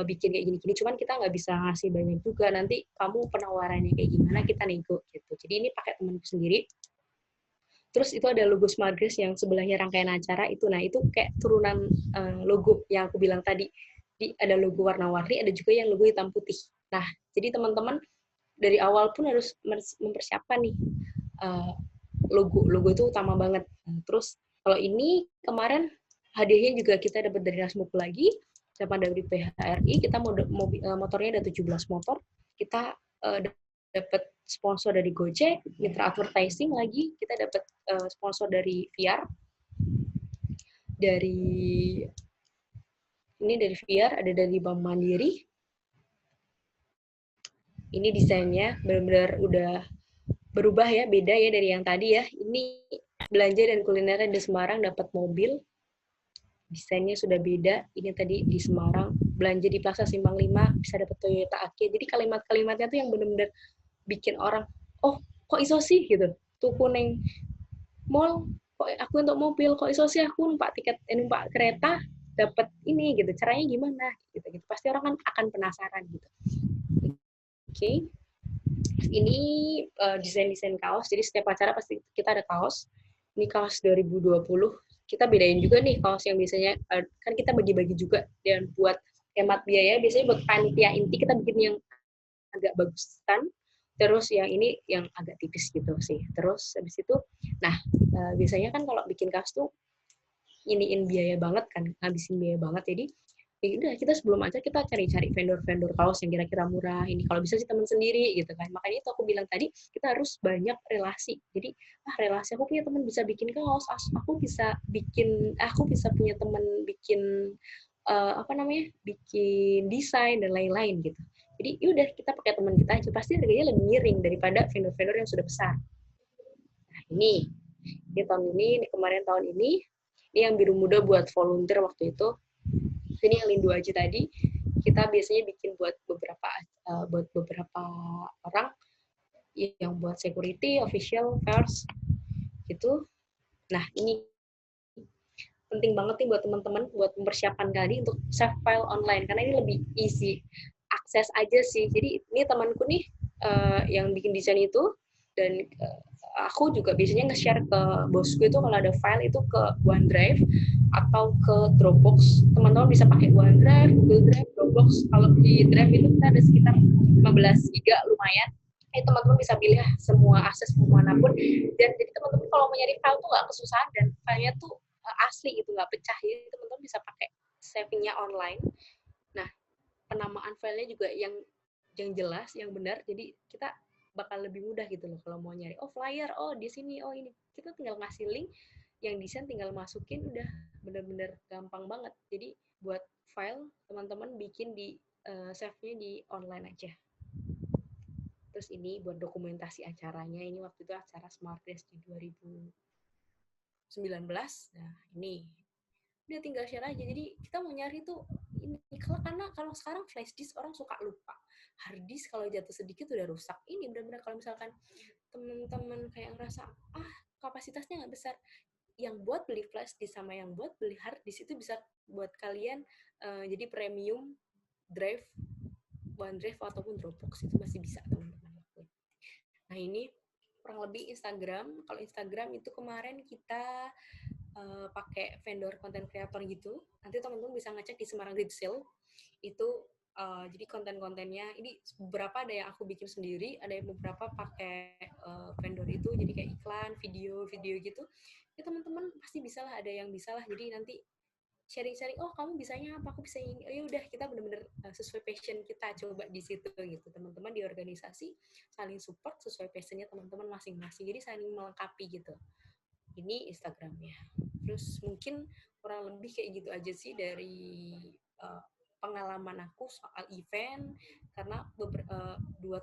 bikin kayak gini-gini, cuman kita nggak bisa ngasih banyak juga, nanti kamu penawarannya kayak gimana, kita nego gitu. Jadi ini pakai temanku sendiri. Terus itu ada logo Smart Grid yang sebelahnya rangkaian acara itu. Nah, itu kayak turunan logo yang aku bilang tadi. Jadi ada logo warna-warni, ada juga yang logo hitam putih. Nah, jadi teman-teman dari awal pun harus mempersiapkan nih logo. Logo itu utama banget. Terus kalau ini kemarin hadiahnya juga kita dapat dari Nasmuko lagi, sama dari PHRI, kita motornya ada 17 motor, kita dapat sponsor dari Gojek, mitra advertising lagi, kita dapat sponsor dari VR, dari VR, ada dari Bank Mandiri. Ini desainnya benar-benar udah berubah ya, beda ya dari yang tadi ya. Ini belanja dan kulinernya di Semarang dapat mobil, desainnya sudah beda. Ini tadi di Semarang, belanja di Plaza Simpang 5 bisa dapat Toyota Agya. Jadi kalimat-kalimatnya tuh yang benar-benar bikin orang, oh kok iso sih gitu. Tuku neng mall, kok aku untuk mobil, kok iso sih aku numpak numpak kereta dapat ini gitu. Caranya gimana? Gitu. Pasti orang kan akan penasaran gitu. Oke. Ini desain-desain kaos. Jadi setiap acara pasti kita ada kaos. Ini kaos 2020. Kita bedain juga nih kaos yang biasanya kan kita bagi-bagi juga, dan buat hemat biaya biasanya buat panitia inti kita bikin yang agak bagusan, terus yang ini yang agak tipis gitu sih. Terus habis itu, nah biasanya kan kalau bikin kaos tuh iniin biaya banget kan, ngabisin biaya banget. Jadi ya udah, kita sebelum aja kita cari-cari vendor-vendor kaos yang kira-kira murah. Ini kalau bisa sih teman sendiri gitu kan. Makanya itu aku bilang tadi, kita harus banyak relasi. Jadi relasi, aku punya teman bisa bikin kaos, aku bisa punya teman bikin bikin desain dan lain-lain gitu. Jadi yaudah, kita pakai teman kita aja, pasti harganya lebih miring daripada vendor-vendor yang sudah besar. Nah ini tahun ini kemarin tahun ini yang biru muda buat volunteer waktu itu. Ini yang Lindu Aji tadi, kita biasanya bikin buat beberapa orang yang buat security, official, pers, gitu. Nah, ini penting banget nih buat teman-teman, buat mempersiapkan tadi untuk save file online, karena ini lebih easy, akses aja sih. Jadi ini temanku nih yang bikin desain itu, dan aku juga biasanya nge-share ke bosku itu kalau ada file itu ke OneDrive atau ke Dropbox. Teman-teman bisa pakai OneDrive, Google Drive, Dropbox. Kalau di Drive itu kita ada sekitar 15 giga, lumayan. Teman-teman bisa pilih semua akses kemanapun. Dan jadi teman-teman kalau mau nyari file tuh nggak kesusahan dan filenya tuh asli gitu, nggak pecah. Jadi teman-teman bisa pakai savingnya online. Nah, penamaan filenya juga yang jelas, yang benar. Jadi kita bakal lebih mudah gitu loh kalau mau nyari flyer, di sini, ini. Kita tinggal ngasih link, yang desain tinggal masukin, udah bener-bener gampang banget. Jadi buat file teman-teman bikin di save-nya di online aja. Terus ini buat dokumentasi acaranya, ini waktu itu acara Smart Days di 2019. Nah, ini udah tinggal share aja. Jadi kita mau nyari tuh ini, karena kalau sekarang flash disk orang suka lupa, hard disk kalau jatuh sedikit udah rusak. Ini benar-benar kalau misalkan teman-teman kayak ngerasa kapasitasnya nggak besar, yang buat beli flash disk sama yang buat beli hard disk itu bisa buat kalian jadi premium drive, OneDrive ataupun Dropbox, itu masih bisa teman-teman. Nah, ini kurang lebih Instagram. Kalau Instagram itu kemarin kita pakai vendor content creator gitu. Nanti teman-teman bisa ngecek di Semarang Grid Sale. Itu jadi konten-kontennya ini beberapa ada yang aku bikin sendiri, ada yang beberapa pakai vendor itu, jadi kayak iklan, video gitu. Ya teman-teman pasti bisa lah, ada yang bisa lah. Jadi nanti sharing-sharing, kamu bisanya apa, aku bisa ini. Ya udah, kita benar-benar sesuai passion kita coba di situ gitu. Teman-teman di organisasi saling support sesuai passionnya teman-teman masing-masing. Jadi saling melengkapi gitu. Ini Instagramnya. Terus mungkin kurang lebih kayak gitu aja sih dari pengalaman aku soal event, karena 2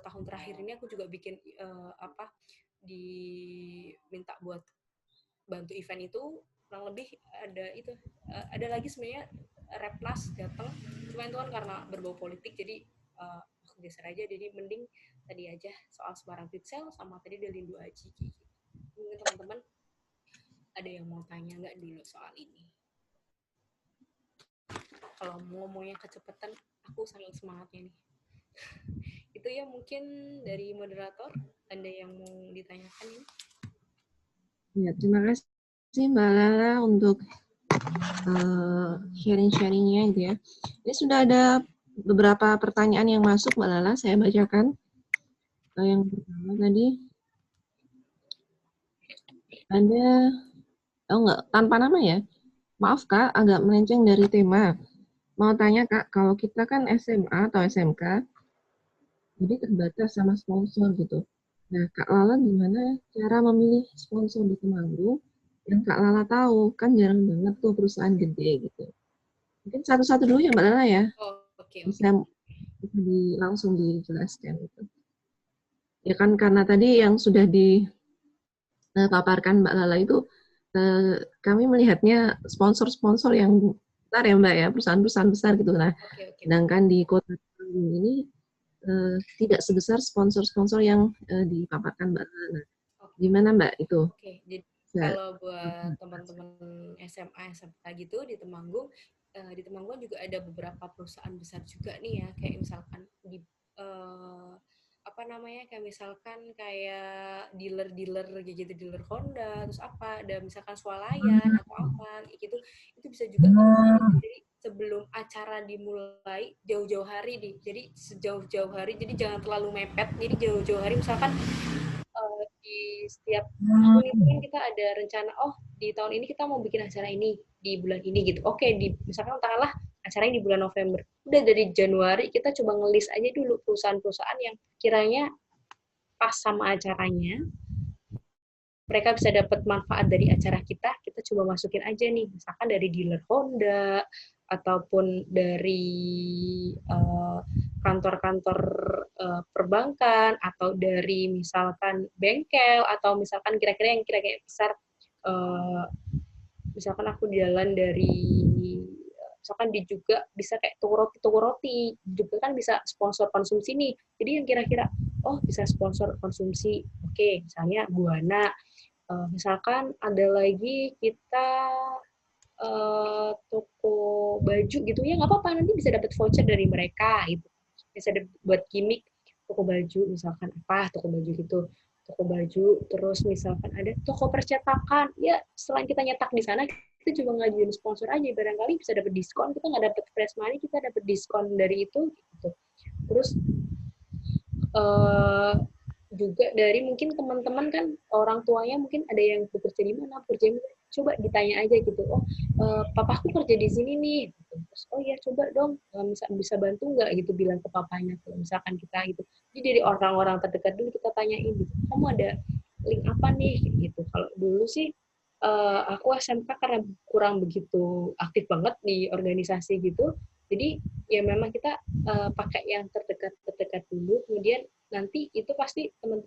tahun terakhir ini aku juga bikin diminta buat bantu event itu. Kurang lebih ada lagi sebenarnya Repnas datang, cuma itu kan karena berbau politik jadi aku geser aja. Jadi mending tadi aja soal Semarang Pixel sama tadi Delindo Aji gitu. Mungkin teman-teman ada yang mau tanya nggak dulu soal ini? Kalau ngomongnya kecepatan, aku saking semangatnya nih. Itu ya mungkin dari moderator, ada yang mau ditanyakan ini? Ya, terima kasih Mbak Lala untuk sharing-sharingnya gitu ya. Ini sudah ada beberapa pertanyaan yang masuk Mbak Lala, saya bacakan. Yang pertama tadi ada, enggak, tanpa nama ya. Maaf Kak, agak melenceng dari tema. Mau tanya Kak, kalau kita kan SMA atau SMK, jadi terbatas sama sponsor gitu. Nah, Kak Lala gimana cara memilih sponsor di Temanggung yang Kak Lala tahu? Kan jarang banget tuh perusahaan gede gitu. Mungkin satu-satu dulu ya Mbak Lala ya. Oke. Bisa langsung dijelaskan gitu. Ya kan karena tadi yang sudah dipaparkan Mbak Lala itu kami melihatnya sponsor-sponsor yang besar ya Mbak ya, perusahaan-perusahaan besar gitu. Nah, sedangkan di kota Temanggung ini tidak sebesar sponsor-sponsor yang dipaparkan Mbak Lala. Gimana Mbak itu? Oke, jadi kalau buat teman-teman SMA, SMK gitu di Temanggung juga ada beberapa perusahaan besar juga nih ya, kayak misalkan di kayak misalkan kayak dealer gitu, dealer Honda, terus ada misalkan Swalayan atau apa gitu, itu bisa juga teman-teman. Jadi sebelum acara dimulai jauh-jauh hari nih, jadi sejauh-jauh hari, jadi jangan terlalu mepet, jadi jauh-jauh hari misalkan di setiap tahun itu kan kita ada rencana, di tahun ini kita mau bikin acara ini di bulan ini gitu. Oke, misalkan taruhlah acaranya di bulan November. Udah dari Januari kita coba ngelis aja dulu perusahaan-perusahaan yang kiranya pas sama acaranya. Mereka bisa dapat manfaat dari acara kita coba masukin aja nih. Misalkan dari dealer Honda, ataupun dari kantor-kantor perbankan, atau dari misalkan bengkel, atau misalkan kira-kira yang kira-kira besar, misalkan aku jalan dari, misalkan juga bisa kayak toko roti juga kan bisa sponsor konsumsi nih. Jadi yang kira-kira bisa sponsor konsumsi, oke, misalnya Buana. Misalkan ada lagi kita toko baju gitu ya, nggak apa-apa, nanti bisa dapat voucher dari mereka gitu, bisa buat gimmick toko baju misalkan toko baju gitu. toko baju, terus misalkan ada toko percetakan, ya selain kita nyetak di sana, kita juga ngajuin sponsor aja, barangkali bisa dapat diskon, kita nggak dapat fresh money, kita dapat diskon dari itu, gitu. Terus juga dari mungkin teman-teman kan orang tuanya mungkin ada yang bekerja di mana, bekerja di mana, coba ditanya aja gitu, oh papaku kerja di sini nih, gitu. Terus oh ya coba dong bisa bantu nggak gitu, bilang ke papanya kalau misalkan kita gitu. Jadi dari orang-orang terdekat dulu kita tanyain gitu, kamu ada link apa nih gitu. Kalau dulu sih aku SMK karena kurang begitu aktif banget di organisasi gitu, jadi ya memang kita pakai yang terdekat dulu, kemudian nanti itu pasti teman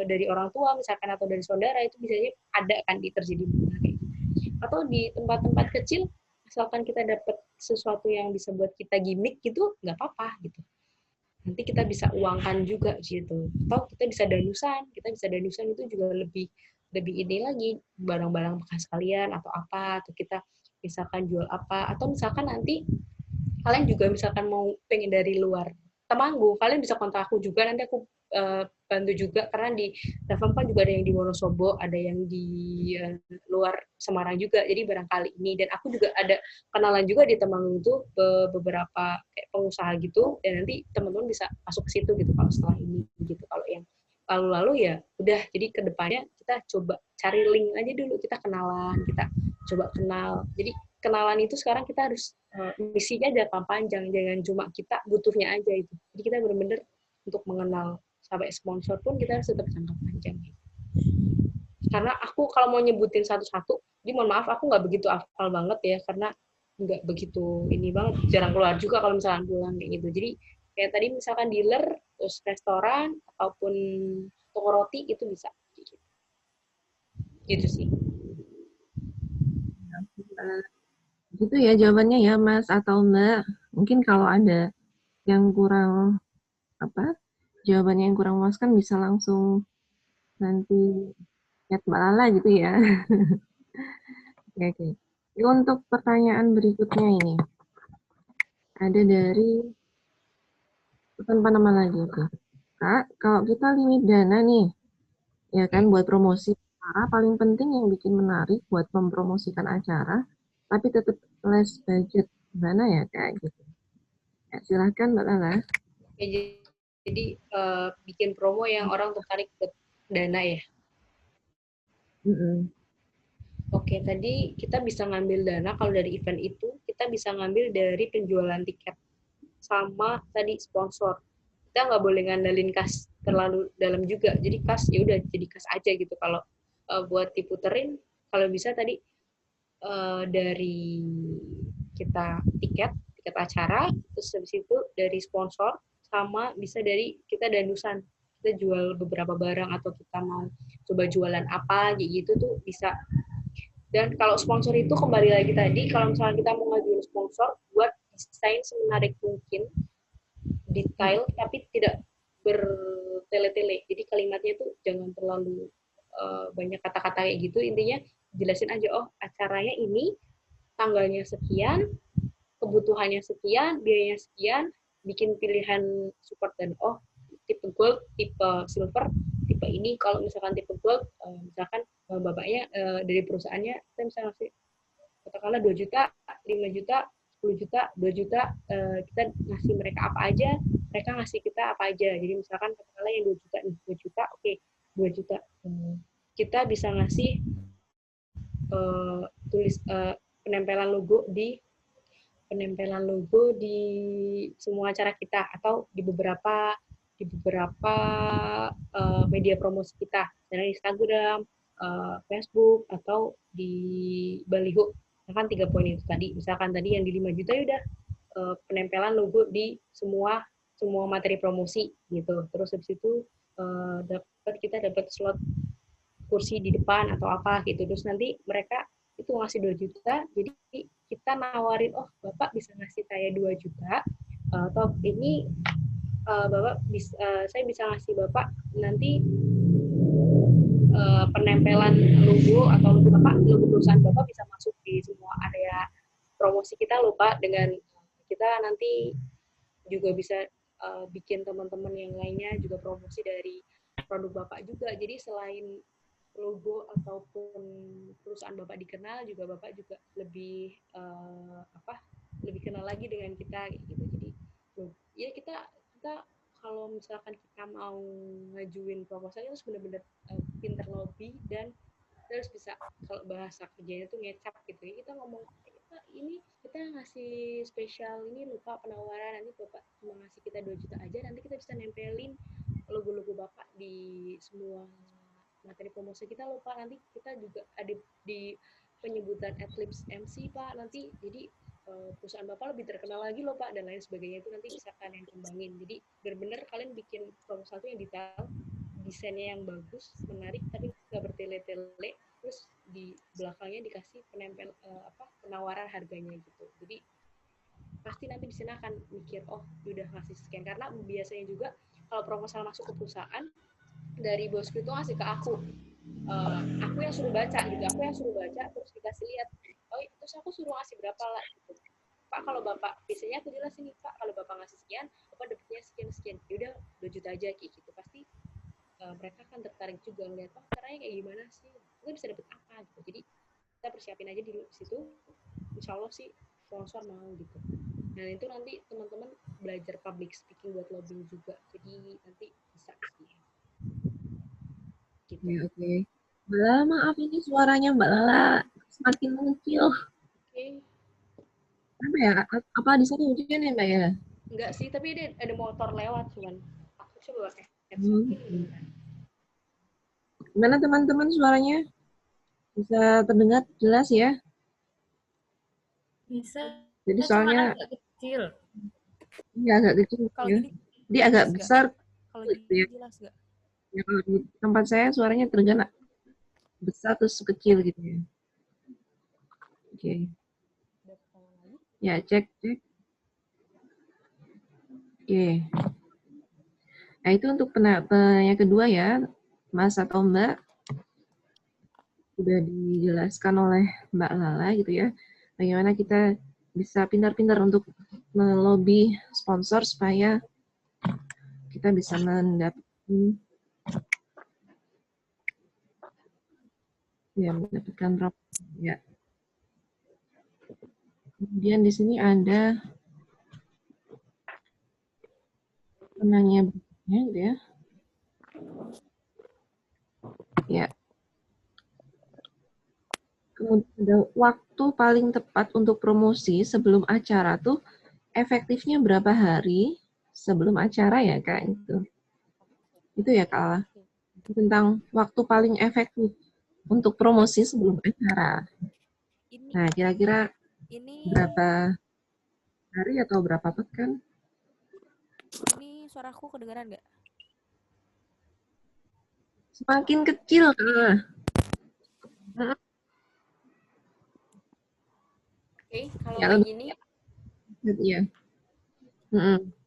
dari orang tua misalkan atau dari saudara itu biasanya ada kan terjadi kayak gitu. Atau di tempat-tempat kecil misalkan kita dapat sesuatu yang bisa buat kita gimmick gitu nggak apa-apa gitu, nanti kita bisa uangkan juga gitu, atau kita bisa danusan itu juga lebih ini lagi, barang-barang bekas kalian atau apa, atau kita misalkan jual apa, atau misalkan nanti kalian juga misalkan mau pengen dari luar Temanggung, kalian bisa kontak aku juga, nanti aku bantu juga, karena di Reform kan juga ada yang di Wonosobo, ada yang di luar Semarang juga, jadi barangkali ini, dan aku juga ada kenalan juga di Temanggung tuh beberapa kayak pengusaha gitu, dan nanti teman-teman bisa masuk ke situ gitu kalau setelah ini gitu. Kalau yang lalu-lalu ya udah, jadi kedepannya kita coba cari link aja dulu, kita kenalan, kita coba kenal, jadi kenalan itu sekarang kita harus misinya jangka panjang, jangan cuma kita butuhnya aja itu. Jadi kita benar-benar untuk mengenal sampai sponsor pun kita harus tetap jangka panjang. Karena aku kalau mau nyebutin satu-satu, jadi mohon maaf aku nggak begitu hafal banget ya, karena nggak begitu ini banget, jarang keluar juga kalau misalkan pulang kayak gitu. Jadi kayak tadi misalkan dealer, terus restoran, ataupun toko roti itu bisa. Gitu sih. Gitu ya jawabannya ya Mas atau Mbak. Mungkin kalau ada yang kurang jawabannya yang kurang memuaskan bisa langsung nanti chat Mbak Lala gitu ya. Oke. Untuk pertanyaan berikutnya ini ada dari bukan nama lagi. Kak, kalau kita limit dana nih, ya kan buat promosi acara, paling penting yang bikin menarik buat mempromosikan acara, tapi tetap less budget. Gimana ya Kak gitu? Ya, silahkan Mbak Lala. Ya, jadi bikin promo yang orang tertarik ke dana ya. Oke, tadi kita bisa ngambil dana kalau dari event itu, kita bisa ngambil dari penjualan tiket sama tadi sponsor. Kita nggak boleh ngandalin kas terlalu dalam juga. Jadi kas ya udah jadi kas aja gitu. Kalau buat diputerin, kalau bisa tadi dari kita tiket acara, terus habis itu dari sponsor, sama bisa dari kita danusan. Kita jual beberapa barang atau kita mau coba jualan apa gitu tuh bisa. Dan kalau sponsor itu kembali lagi tadi, kalau misalnya kita mau ngajuin sponsor, buat desain semenarik mungkin, detail, tapi tidak bertele-tele. Jadi kalimatnya itu jangan terlalu banyak kata-kata kayak gitu. Intinya jelasin aja, oh acaranya ini, tanggalnya sekian, kebutuhannya sekian, biayanya sekian, bikin pilihan support dan oh tipe gold, tipe silver, tipe ini. Kalau misalkan tipe gold, misalkan bapaknya dari perusahaannya, kita bisa ngasih katakanlah 2 juta, 5 juta, 10 juta, 2 juta, kita ngasih mereka apa aja, mereka ngasih kita apa aja. Jadi misalkan katakanlah yang 2 juta, 2 juta, oke, 2 juta. Kita bisa ngasih penempelan logo di semua acara kita, atau di beberapa media promosi kita, misalnya Instagram, Facebook, atau di baliho. Misalkan 3 poin itu tadi. Misalkan tadi yang di 5 juta ya udah penempelan logo di semua materi promosi gitu. Terus habis itu kita dapat slot kursi di depan atau apa gitu. Terus nanti mereka itu ngasih 2 juta, jadi kita nawarin, oh Bapak bisa ngasih saya 2 juta, atau ini Bapak saya bisa ngasih Bapak nanti penempelan logo atau logo perusahaan Bapak bisa masuk di semua area promosi kita loh Pak, dengan kita nanti juga bisa bikin teman-teman yang lainnya juga promosi dari produk Bapak juga. Jadi selain logo ataupun perusahaan Bapak dikenal, juga Bapak juga lebih lebih kenal lagi dengan kita gitu. Jadi ya kita kalau misalkan kita mau ngajuin proposal itu benar-benar pinter lobby dan terus bisa, kalau bahasa kerjanya tuh ngecap gitu ya, kita ngomong kita ngasih spesial ini lupa penawaran, nanti Bapak cuma ngasih kita 2 juta aja, nanti kita bisa nempelin logo-logo Bapak di semua materi promosi kita loh Pak, nanti kita juga ada di penyebutan Adlibs MC Pak, nanti jadi perusahaan Bapak lebih terkenal lagi loh Pak, dan lain sebagainya, itu nanti bisa kalian kembangin. Jadi benar-benar kalian bikin proposal itu yang detail, desainnya yang bagus, menarik, tapi nggak bertele-tele, terus di belakangnya dikasih penempel penawaran harganya gitu. Jadi pasti nanti di sini akan mikir, oh udah ngasih sekian, karena biasanya juga kalau proposal masuk ke perusahaan, dari bosku itu ngasih ke aku yang suruh baca gitu, terus dikasih lihat, oh terus aku suruh ngasih berapa lah gitu. Pak, kalau Bapak biasanya aku jelasin nih Pak, kalau Bapak ngasih sekian, Bapak dapetnya sekian, yaudah 2 juta aja kayak gitu. Pasti mereka akan tertarik juga ngeliat, oh caranya kayak gimana sih, kita bisa dapet apa gitu. Jadi kita persiapin aja di situ, insya Allah sih sponsor mau gitu. Dan itu nanti teman-teman belajar public speaking buat lobbying juga, jadi nanti bisa sih gitu. Oke. Mbak Lala, maaf ini suaranya Mbak Lala semakin mengecil. Oke. Apa ya? Apa di sana hujan ya Mbak ya? Enggak sih, tapi ada motor lewat cuman. Aku coba pakai Hmm. headset. Gimana teman-teman suaranya? Bisa terdengar jelas ya? Bisa. Jadi Cuma soalnya agak kecil. ini agak kecil Kalau ya. gini Dia agak jelas besar Kalau gitu gini ya. jelas nggak? Ya, kalau di tempat saya suaranya terdengar besar terus kecil gitu ya. Oke. Ya, cek. Oke. Nah, itu untuk yang kedua ya, Mas atau Mbak. Sudah dijelaskan oleh Mbak Lala gitu ya. Bagaimana kita bisa pintar-pintar untuk melobi sponsor supaya kita bisa mendapatkan ya. Kemudian di sini ada penanya berikutnya gitu ya. Ya. Kemudian ada waktu paling tepat untuk promosi sebelum acara tuh efektifnya berapa hari sebelum acara ya Kak itu. Itu ya Kak Ala. Tentang waktu paling efektif untuk promosi sebelum acara. Nah, kira-kira berapa hari atau berapa pekan? Ini suaraku kedengaran nggak? Semakin kecil Kak. Oke, kalau Ya, kayak gini. Iya.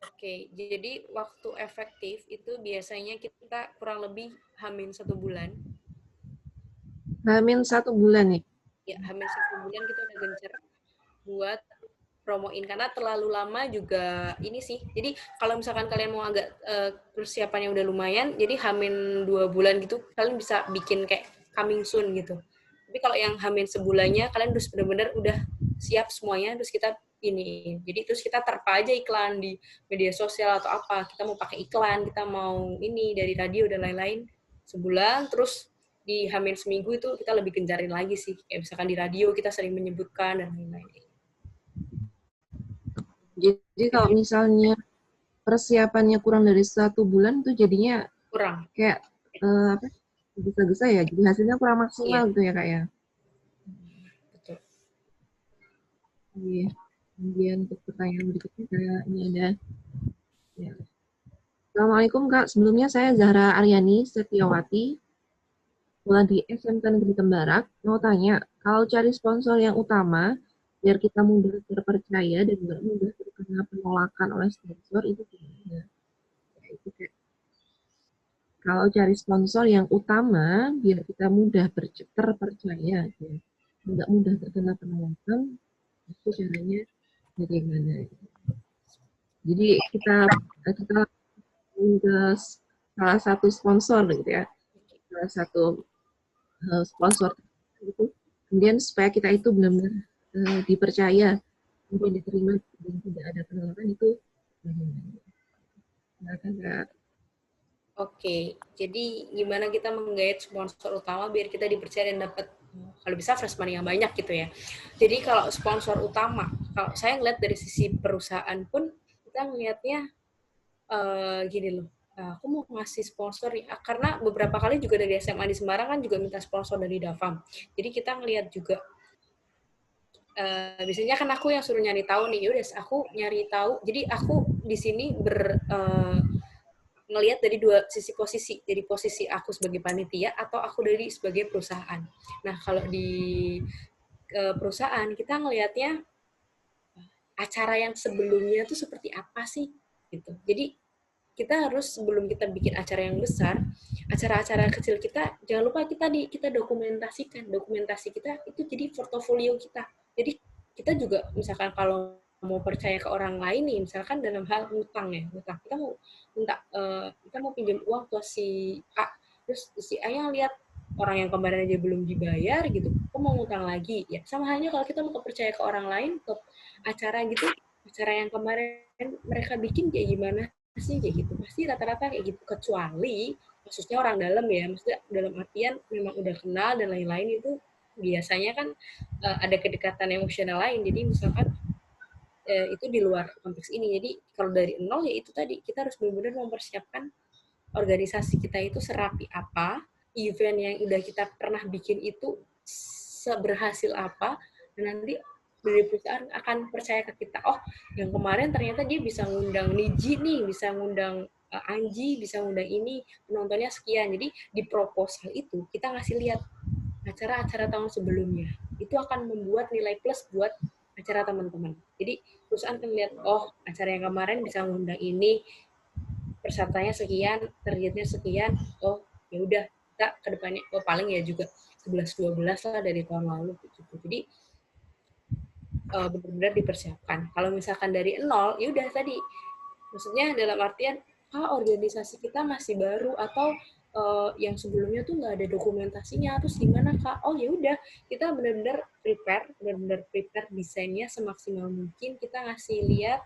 Oke, jadi waktu efektif itu biasanya kita kurang lebih hamin 1 bulan. Hamin 1 bulan nih. Ya, hamin 1 bulan kita udah gencar buat promoin, karena terlalu lama juga ini sih. Jadi kalau misalkan kalian mau agak persiapannya udah lumayan, jadi hamin 2 bulan gitu kalian bisa bikin kayak coming soon gitu. Tapi kalau yang hamin sebulannya kalian harus benar-benar udah siap semuanya, terus kita ini. Jadi terus kita terpa aja iklan di media sosial atau apa. Kita mau pakai iklan, kita mau ini dari radio dan lain-lain. Sebulan, terus di hamin seminggu itu kita lebih gencarin lagi sih. Kayak misalkan di radio kita sering menyebutkan dan lain-lain. Jadi kalau misalnya persiapannya kurang dari 1 bulan tuh jadinya kurang kayak gesa-gesa ya, jadi hasilnya kurang maksimal gitu ya Kak ya. Betul. Iya. Kemudian untuk pertanyaan berikutnya kayak ini ada. Ya. Assalamualaikum Kak, sebelumnya saya Zahra Aryani Setiawati, sekolah di SMK Negeri Tembarak. Mau tanya, kalau cari sponsor yang utama biar kita mudah terpercaya dan nggak mudah terkena penolakan oleh sponsor itu gimana? Ya, itu kayak, kalau cari sponsor yang utama biar kita mudah terpercaya, ya. Nggak mudah terkena penolakan, itu caranya bagaimana? Jadi kita ke salah satu sponsor gitu ya, salah satu sponsor itu, kemudian supaya kita itu benar-benar dipercaya, kemudian diterima dan tidak ada penolakan itu bagaimana? Silakan, Kak. Oke, jadi gimana kita menggait sponsor utama biar kita dipercaya dan dapat kalau bisa fresh money yang banyak gitu ya. Jadi kalau sponsor utama, kalau saya ngeliat dari sisi perusahaan pun kita ngelihatnya gini loh, aku mau ngasih sponsor nih, karena beberapa kali juga dari SMA di Semarang kan juga minta sponsor dari Davam. Jadi kita ngelihat juga biasanya kan aku yang suruh nyari tahu nih, yaudah aku nyari tahu. Jadi aku di sini ngelihat dari dua sisi posisi, dari posisi aku sebagai panitia atau aku dari sebagai perusahaan. Nah, kalau di perusahaan kita ngelihatnya acara yang sebelumnya tuh seperti apa sih gitu. Jadi kita harus sebelum kita bikin acara yang besar, acara-acara kecil kita jangan lupa kita dokumentasikan. Dokumentasi kita itu jadi portofolio kita. Jadi kita juga misalkan kalau mau percaya ke orang lain nih, misalkan dalam hal hutang ya, hutang kita mau minta kita mau pinjam uang ke si A, terus si A yang lihat orang yang kemarin aja belum dibayar gitu, kok mau ngutang lagi ya, sama halnya kalau kita mau percaya ke orang lain ke acara gitu, acara yang kemarin mereka bikin kayak gimana sih kayak gitu, pasti rata-rata kayak gitu, kecuali khususnya orang dalam ya, maksudnya dalam artian memang udah kenal dan lain-lain, itu biasanya kan ada kedekatan emosional lain, jadi misalkan itu di luar konteks ini. Jadi kalau dari nol ya itu tadi, kita harus benar-benar mempersiapkan organisasi kita itu serapi apa, event yang udah kita pernah bikin itu seberhasil apa, dan nanti dari perusahaan akan percaya ke kita, oh yang kemarin ternyata dia bisa ngundang Niji nih, bisa ngundang Anji, bisa ngundang ini, penontonnya sekian. Jadi di proposal itu kita ngasih lihat acara-acara tahun sebelumnya, itu akan membuat nilai plus buat acara teman-teman. Jadi perusahaan akan lihat, oh acara yang kemarin bisa ngundang ini, pesertanya sekian, targetnya sekian, oh ya udah kita kedepannya, oh paling ya juga 11-12 lah dari tahun lalu gitu. Jadi benar-benar dipersiapkan. Kalau misalkan dari nol, ya udah tadi, maksudnya dalam artian organisasi kita masih baru atau yang sebelumnya tuh nggak ada dokumentasinya, terus gimana Kak? Oh ya udah, kita benar-benar prepare desainnya semaksimal mungkin, kita ngasih lihat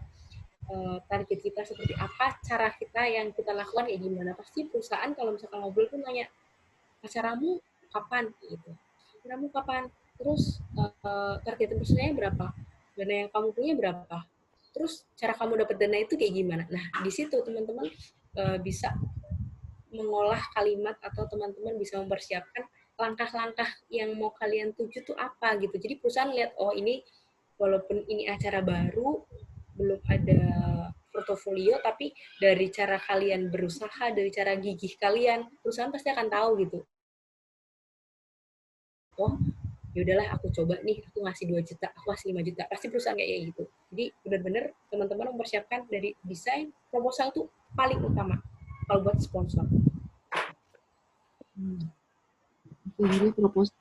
target kita seperti apa, cara kita yang kita lakukan kayak gimana. Pasti perusahaan kalau misalkan ngobrol tuh nanya, acaramu kapan gitu, acaramu kapan, terus target perusahaannya berapa, dana yang kamu punya berapa, terus cara kamu dapat dana itu kayak gimana. Nah di situ teman-teman bisa mengolah kalimat atau teman-teman bisa mempersiapkan langkah-langkah yang mau kalian tuju tuh apa gitu. Jadi perusahaan lihat, oh ini walaupun ini acara baru, belum ada portofolio, tapi dari cara kalian berusaha, dari cara gigih kalian, perusahaan pasti akan tahu gitu. Oh, ya udahlah aku coba nih, aku ngasih 2 juta, aku ngasih 5 juta. Pasti perusahaan kayak gitu. Jadi benar-benar teman-teman mempersiapkan dari desain, proposal tuh paling utama kalau buat sponsor. Jadi proposal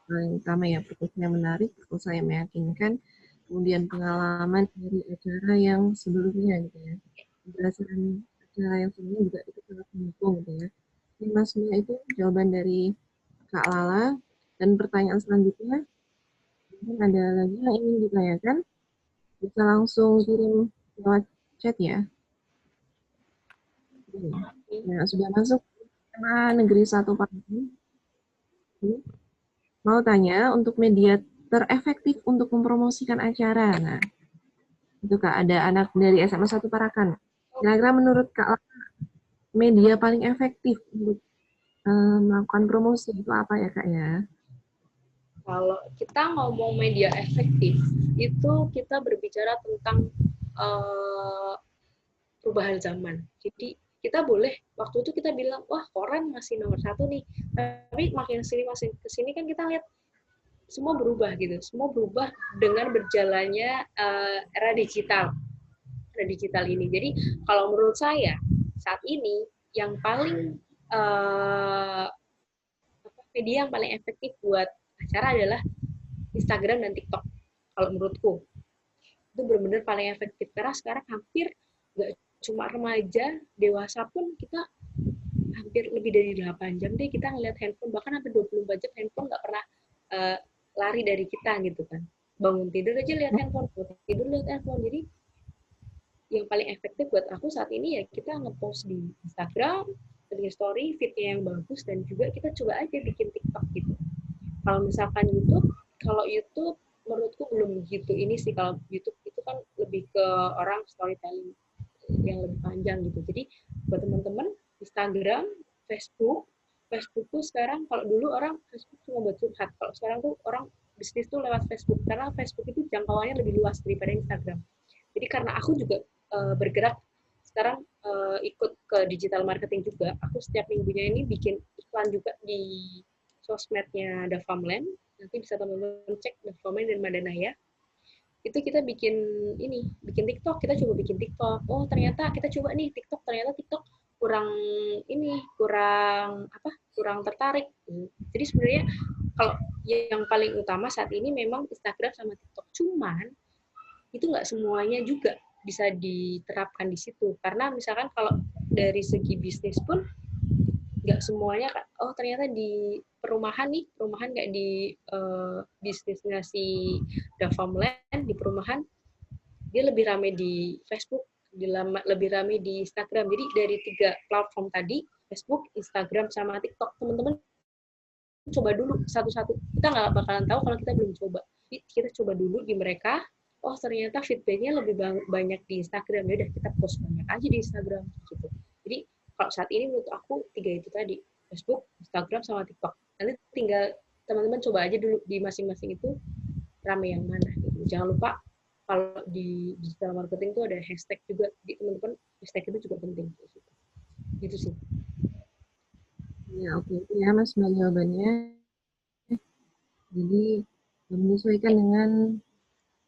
yang utama ya, proposal yang menarik, proposal yang meyakinkan, kemudian pengalaman dari acara yang sebelumnya gitu ya. Berdasarkan acara yang sebelumnya juga itu sangat mendukung gitu ya. Ini Mas Mia itu jawaban dari Kak Lala, dan pertanyaan selanjutnya mungkin ada lagi yang ingin ditanyakan, bisa langsung kirim lewat chat ya. Nah, sudah masuk SMA Negeri 1 Pati. Mau tanya, untuk media terefektif untuk mempromosikan acara. Nah, itu Kak, ada anak dari SMA 1 Parakan. Kira-kira menurut Kak, media paling efektif untuk melakukan promosi itu apa ya Kak ya? Kalau kita ngomong media efektif, itu kita berbicara tentang perubahan zaman. Jadi kita boleh, waktu itu kita bilang, wah koran masih nomor 1 nih. Tapi makin kesini kan kita lihat semua berubah gitu. Semua berubah dengan berjalannya era digital. Era digital ini. Jadi kalau menurut saya, saat ini yang paling media yang paling efektif buat acara adalah Instagram dan TikTok. Kalau menurutku itu benar-benar paling efektif, karena sekarang hampir nggak cuma remaja, dewasa pun kita hampir lebih dari 8 jam deh kita ngeliat handphone, bahkan hampir 24 jam handphone nggak pernah lari dari kita gitu kan. Bangun tidur aja lihat handphone, bangun tidur lihat handphone. Jadi yang paling efektif buat aku saat ini ya kita ngepost di Instagram, bikin story, feed-nya yang bagus, dan juga kita coba aja bikin TikTok gitu. Kalau misalkan YouTube, kalau YouTube menurutku belum gitu ini sih, kalau YouTube itu kan lebih ke orang storytelling yang lebih panjang gitu. Jadi buat teman-teman Instagram, Facebook tuh sekarang, kalau dulu orang Facebook cuma buat curhat, kalau sekarang tuh orang bisnis tuh lewat Facebook, karena Facebook itu jangkauannya lebih luas daripada Instagram. Jadi karena aku juga bergerak sekarang ikut ke digital marketing juga, aku setiap minggunya ini bikin iklan juga di sosmednya Davamland. Nanti bisa teman-teman cek Davamland dan Madanaya. Itu kita bikin TikTok, kita coba bikin TikTok. Oh, ternyata kita coba nih TikTok, ternyata TikTok kurang tertarik. Jadi sebenarnya kalau yang paling utama saat ini memang Instagram sama TikTok. Cuman itu nggak semuanya juga bisa diterapkan di situ, karena misalkan kalau dari segi bisnis pun nggak semuanya, oh ternyata di perumahan nggak di bisnisnya si Davamland, di perumahan dia lebih ramai di Facebook, lebih ramai di Instagram. Jadi dari 3 platform tadi, Facebook, Instagram, sama TikTok, teman-teman coba dulu satu-satu. Kita nggak bakalan tahu kalau kita belum coba. Jadi kita coba dulu di mereka. Oh ternyata feedbacknya lebih banyak di Instagram, ya udah kita post banyak aja di Instagram gitu. Jadi kalau saat ini menurut aku 3 itu tadi, Facebook, Instagram, sama TikTok. Nanti tinggal teman-teman coba aja dulu di masing-masing itu rame yang mana gitu. Jangan lupa kalau di digital marketing itu ada hashtag juga, di teman-teman hashtag itu juga penting gitu sih. Ya, oke. Itu ya, Mas, jawabannya. Jadi, menyesuaikan dengan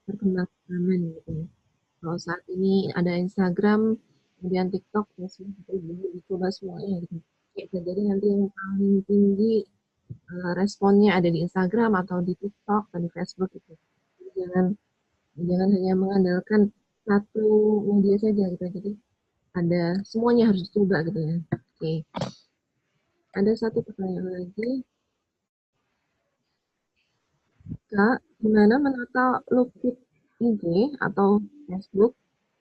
perkembangan zaman gitu. Kalau saat ini ada Instagram, kemudian TikTok, ya sudah dicoba semuanya gitu. Bisa jadi nanti yang paling tinggi responnya ada di Instagram atau di TikTok atau di Facebook gitu. Jadi jangan hanya mengandalkan satu media saja gitu. Jadi ada semuanya harus dicoba gitu ya. Oke. Ada satu pertanyaan lagi. Kak, gimana menata look feed IG atau Facebook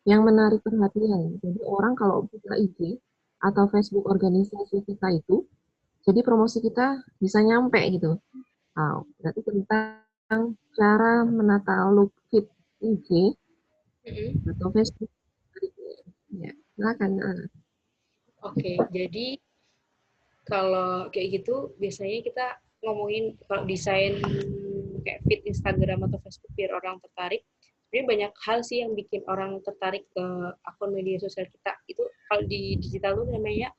yang menarik perhatian? Jadi orang kalau buka IG atau Facebook organisasi kita itu, jadi promosi kita bisa nyampe gitu. Nah, berarti tentang cara menata look feed IG atau Facebook. Ya, silakan. Oke, jadi kalau kayak gitu biasanya kita ngomongin kalau desain kayak feed Instagram atau Facebook biar orang tertarik. Sebenarnya banyak hal sih yang bikin orang tertarik ke akun media sosial kita. Itu kalau di digital tuh namanya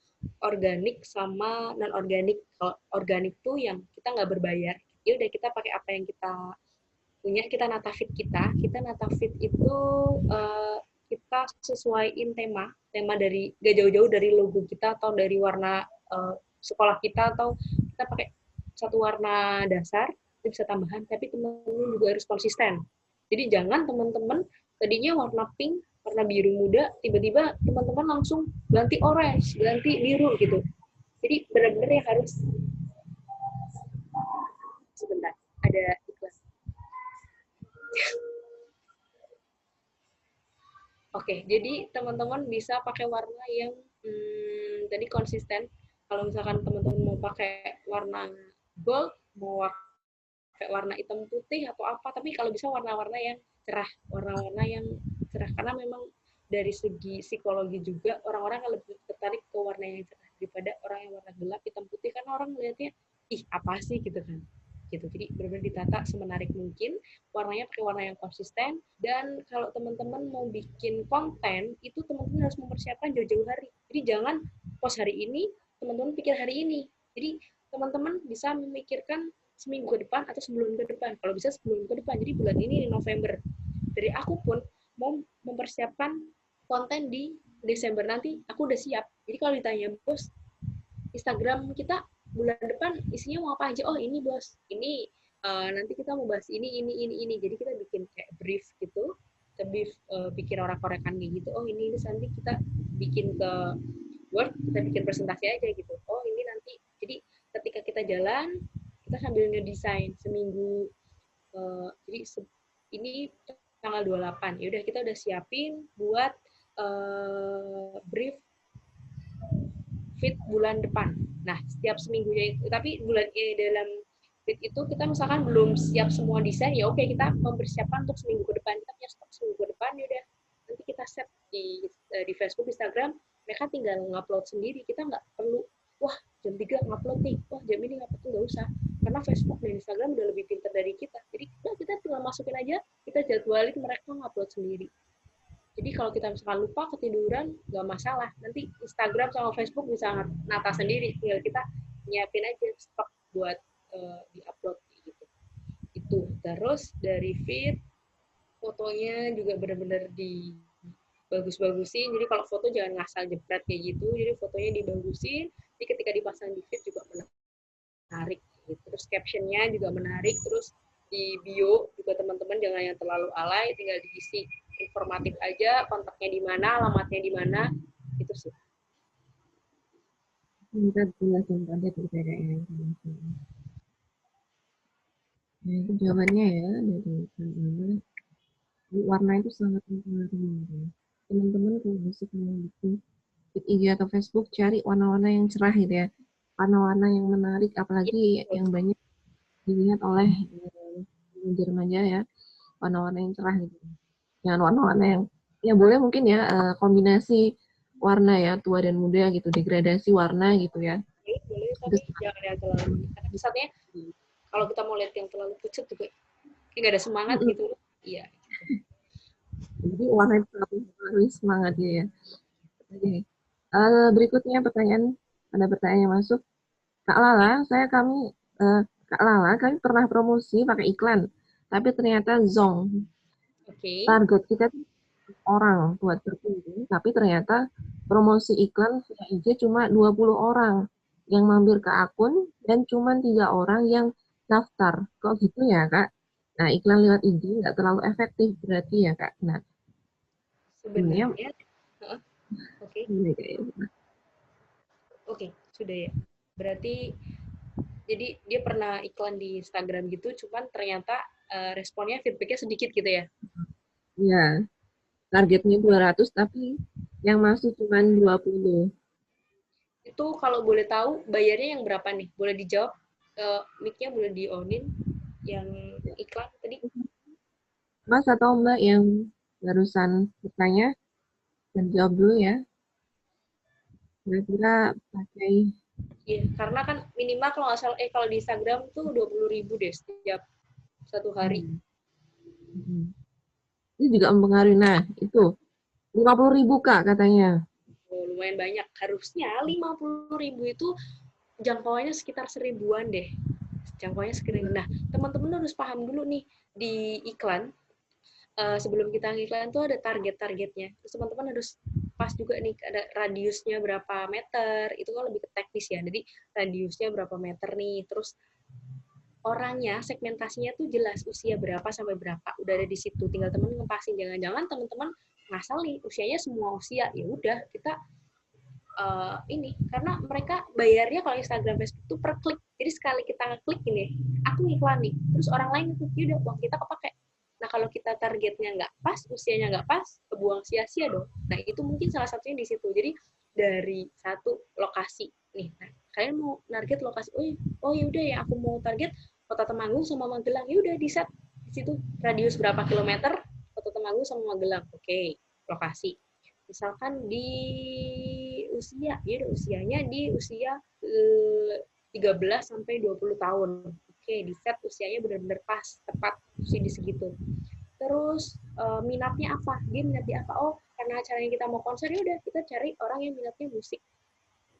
organik sama non organik. Kalau organik tuh yang kita nggak berbayar. Ya udah kita pakai apa yang kita punya, kita nata feed kita. Kita nata feed itu kita sesuaiin tema dari gak jauh-jauh dari logo kita atau dari warna sekolah kita, atau kita pakai satu warna dasar, itu bisa tambahan, tapi teman-teman juga harus konsisten. Jadi jangan teman-teman tadinya warna pink, warna biru muda, tiba-tiba teman-teman langsung ganti orange, ganti biru gitu. Jadi benar-benar yang harus, sebentar, ada iklan. Oke, jadi teman-teman bisa pakai warna yang tadi konsisten. Kalau misalkan teman-teman mau pakai warna gold, mau pakai warna hitam putih atau apa, tapi kalau bisa warna-warna yang cerah, warna-warna yang cerah, karena memang dari segi psikologi juga orang-orang lebih tertarik ke warna yang cerah daripada orang yang warna gelap hitam putih, karena orang melihatnya ih apa sih gitu kan. Gitu. Jadi benar-benar ditata semenarik mungkin, warnanya pakai warna yang konsisten, dan kalau teman-teman mau bikin konten, itu teman-teman harus mempersiapkan jauh-jauh hari. Jadi jangan post hari ini, teman-teman pikir hari ini. Jadi teman-teman bisa memikirkan seminggu ke depan atau sebulan ke depan. Kalau bisa sebulan ke depan. Jadi bulan ini di November. Dari aku pun mau mempersiapkan konten di Desember nanti, aku udah siap. Jadi kalau ditanya, bos, Instagram kita bulan depan isinya mau apa aja? Oh ini bos, ini nanti kita mau bahas ini. Jadi kita bikin kayak brief gitu, kita bikin orang-orekan kayak gitu. Oh ini nanti kita bikin ke Word, kita bikin presentasi aja gitu. Oh ini nanti, jadi ketika kita jalan, kita sambil ngedesain seminggu. Jadi ini tanggal 28, yaudah kita udah siapin buat brief fit bulan depan. Nah, setiap seminggunya itu, tapi dalam fit itu kita misalkan belum siap semua desain, ya oke kita mempersiapkan untuk seminggu ke depan. Kita punya stok seminggu ke depan, yaudah nanti kita set di Facebook, Instagram, mereka tinggal ngupload sendiri. Kita nggak perlu, wah jam 3 ngupload nih, wah jam ini ngupload, nggak usah. Karena Facebook dan Instagram udah lebih pintar dari kita. Jadi kita tinggal masukin aja, kita jadwalin mereka ngupload sendiri. Jadi kalau kita misalkan lupa ketiduran, nggak masalah. Nanti Instagram sama Facebook bisa nata sendiri. Tinggal kita nyiapin aja stok buat di-upload gitu. Itu. Terus dari feed, fotonya juga benar-benar dibagus-bagusin. Jadi kalau foto jangan ngasal jepret kayak gitu. Jadi fotonya dibagusin. Jadi ketika dipasang di feed juga menarik. Gitu. Terus captionnya juga menarik. Terus di bio juga teman-teman jangan yang terlalu alay, tinggal diisi informatif aja, kontaknya di mana, alamatnya di mana, itu sih. Kita jelasin tadi perbedaannya. Nah, itu jawabannya ya dari teman-teman. Warna itu sangat mempengaruhi. Teman-teman kalau besok mau bikin IG atau Facebook, cari warna-warna yang cerah gitu ya. Warna-warna yang menarik, apalagi yang banyak dilihat oleh remaja ya. Warna-warna yang cerah gitu. Jangan warna-warna yang, ya boleh mungkin ya kombinasi warna ya, tua dan muda gitu, degradasi warna gitu ya. Boleh, tapi jangan yang terlalu, karena misalnya kalau kita mau lihat yang terlalu pucat juga kayak gak ada semangat gitu. Iya. Jadi warna itu sangat mempengaruhi semangat dia ya. Oke. Berikutnya ada pertanyaan yang masuk. Kak Lala, Kak Lala, kami pernah promosi pakai iklan, tapi ternyata zonk. Oke. Target kita orang buat berkunjung, tapi ternyata promosi iklan via IG cuma 20 orang yang mampir ke akun dan cuma 3 orang yang daftar. Kok gitu ya, Kak? Nah, iklan lewat IG nggak terlalu efektif berarti ya, Kak? Nah, Sebenarnya, oke. Oke, sudah ya. Berarti jadi dia pernah iklan di Instagram gitu, cuman ternyata responnya, feedbacknya sedikit gitu ya? Iya, targetnya 200 tapi yang masuk cuma 20. Itu kalau boleh tahu bayarnya yang berapa nih? Boleh dijawab, mic-nya boleh di-on-in yang iklan tadi? Mas atau Mbak yang barusan bertanya, menjawab dulu ya. Kira-kira pakai. Iya, karena kan minimal kalau nggak salah, kalau di Instagram tuh 20.000 deh setiap satu hari. Itu juga mempengaruhi. Nah, itu 50.000 Kak katanya. Oh, lumayan banyak. Harusnya 50.000 itu jangkauannya sekitar 1.000-an deh. Jangkauannya sekitar. Nah, teman-teman harus paham dulu nih, di iklan, sebelum kita ngiklan tuh ada target-targetnya. Terus teman-teman harus pas juga nih, ada radiusnya berapa meter, itu kan lebih ke teknis ya. Jadi radiusnya berapa meter nih, terus orangnya, segmentasinya tuh jelas, usia berapa sampai berapa, udah ada di situ. Tinggal teman ngepasin, jangan-jangan teman-teman ngasal nih, usianya semua usia, ya udah kita ini, karena mereka bayarnya kalau Instagram, Facebook tuh per klik. Jadi sekali kita ngeklik ini, aku ngiklan nih, terus orang lain ngeklik, udah uang kita kepake. Nah kalau kita targetnya nggak pas, usianya nggak pas, kebuang sia-sia dong. Nah itu mungkin salah satunya di situ. Jadi dari satu lokasi nih, nah, kalian mau target lokasi, oh ya udah ya, aku mau target Kota Temanggung sama Magelang, ya udah di set di situ radius berapa kilometer Kota Temanggung sama Magelang, oke, lokasi. Misalkan di usia, ya udah usianya di usia 13 sampai 20 tahun. Oke, di set usianya benar-benar pas, tepat usia di segitu. Terus minatnya apa? Dia minatnya apa? Oh, karena acaranya kita mau konser, ya udah kita cari orang yang minatnya musik.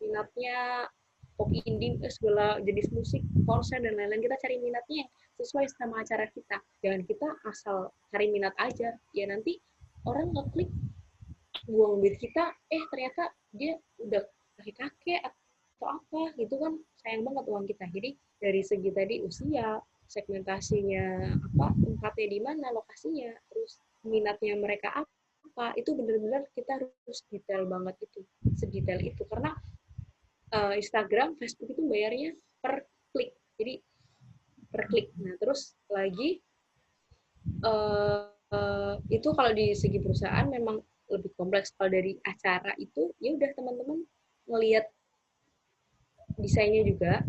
Minatnya pop indie, segala jenis musik, konser dan lain-lain. Kita cari minatnya yang sesuai sama acara kita. Jangan kita asal cari minat aja. Ya nanti orang ngeklik, buang duit kita, ternyata dia udah kakek atau apa gitu kan, sayang banget uang kita. Jadi dari segi tadi usia, segmentasinya apa, tempatnya di mana, lokasinya, terus minatnya mereka apa, itu benar-benar kita harus detail banget itu sedetail itu karena Instagram, Facebook itu bayarnya per klik. Jadi per klik. Nah, terus lagi itu kalau di segi perusahaan memang lebih kompleks. Kalau dari acara itu ya udah teman-teman ngelihat desainnya juga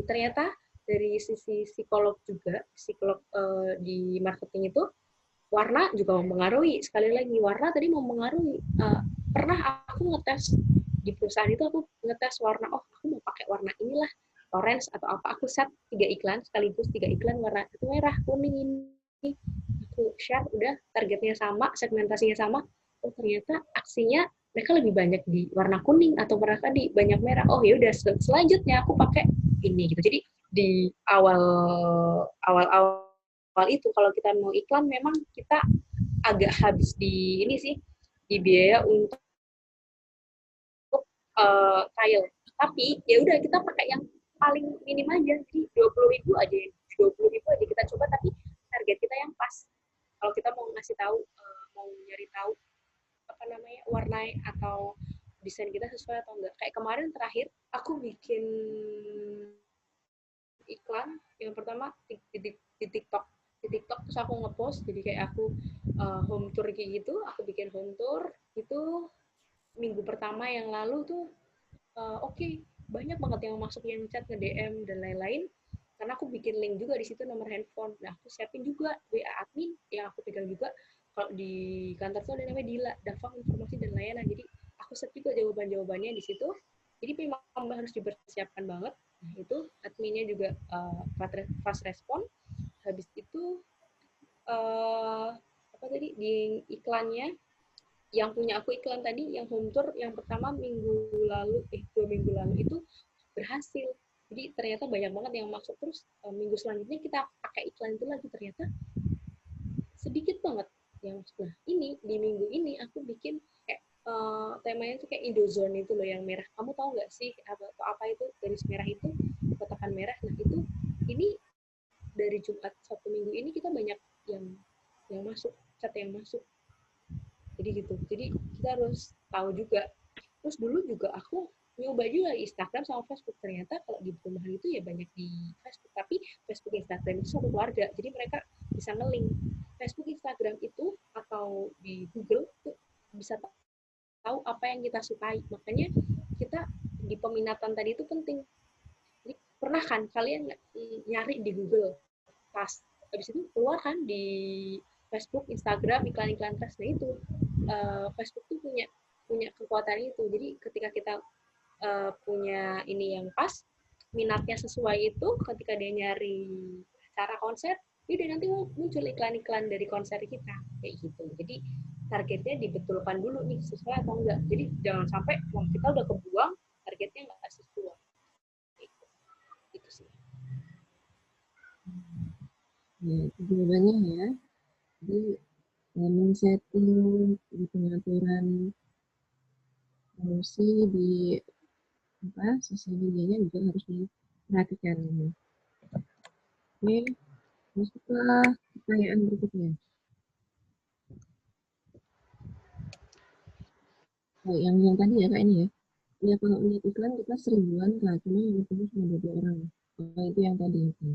ternyata dari sisi psikolog juga, psikolog di marketing itu warna juga mempengaruhi. Sekali lagi warna tadi mempengaruhi. Pernah aku ngetes di perusahaan itu, aku ngetes warna, oh aku mau pakai warna inilah, orange atau apa, aku set 3 iklan sekaligus, 3 iklan warna itu merah, kuning ini, aku share, udah targetnya sama, segmentasinya sama, oh ternyata aksinya mereka lebih banyak di warna kuning atau mereka di banyak merah, oh ya udah selanjutnya aku pakai ini gitu. Jadi di awal itu kalau kita mau iklan memang kita agak habis di ini sih, di biaya untuk trial. Tapi ya udah kita pakai yang paling minim aja, jadi 20.000 aja, 20.000 aja kita coba, tapi target kita yang pas. Kalau kita mau ngasih tahu, mau nyari tahu apa namanya warna atau desain kita sesuai atau enggak. Kayak kemarin terakhir aku bikin iklan yang pertama di TikTok. Di TikTok terus aku ngepost, jadi kayak aku home tour kayak gitu, aku bikin home tour itu minggu pertama yang lalu tuh oke, banyak banget yang masuk, yang chat, nge-DM dan lain-lain, karena aku bikin link juga di situ nomor handphone. Nah, aku siapin juga WA admin yang aku pegang juga. Kalau di kantor tuh ada namanya Dila, Daftar Informasi dan Layanan. Jadi aku set juga jawaban-jawabannya di situ. Jadi memang harus dipersiapkan banget. Nah, itu adminnya juga fast respon. Habis itu apa tadi di iklannya, yang punya aku iklan tadi, yang home tour yang pertama 2 minggu lalu itu berhasil. Jadi ternyata banyak banget yang masuk, terus minggu selanjutnya kita pakai iklan itu lagi, ternyata sedikit banget yang masuk. Nah, ini di minggu ini aku bikin kayak temanya itu kayak Indozone itu loh, yang merah. Kamu tahu nggak sih apa itu garis merah itu, kotakan merah? Nah, itu ini dari Jumat Sabtu Minggu ini kita banyak yang masuk, chat yang masuk. Jadi gitu. Jadi kita harus tahu juga. Terus dulu juga aku nyoba juga Instagram sama Facebook. Ternyata kalau di perumahan itu ya banyak di Facebook. Tapi Facebook, Instagram itu satu keluarga. Jadi mereka bisa nge-link. Facebook, Instagram itu atau di Google itu bisa tahu apa yang kita sukai. Makanya kita di peminatan tadi itu penting. Jadi pernah kan kalian nyari di Google, pas habis itu keluar kan di Facebook, Instagram, iklan-iklan tes. Nah itu Facebook tuh punya kekuatan itu. Jadi ketika kita punya ini yang pas, minatnya sesuai itu, ketika dia nyari acara konser, udah nanti muncul iklan-iklan dari konser kita kayak gitu. Jadi targetnya dibetulkan dulu nih, sesuai atau enggak. Jadi jangan sampai uang kita udah kebuang, targetnya nggak sesuai. Itu sih. Ya, itu jawabannya ya. Jadi men-setting di pengaturan promosi di sosial medianya juga harus diperhatikan ini. Oke, masuk ke pertanyaan berikutnya. Oh, yang tadi ya Kak, ini ya. Ya kalau lihat iklan kita 1000-an Kak, cuma yang ketemu cuma 20 orang. Oh, itu yang tadi itu.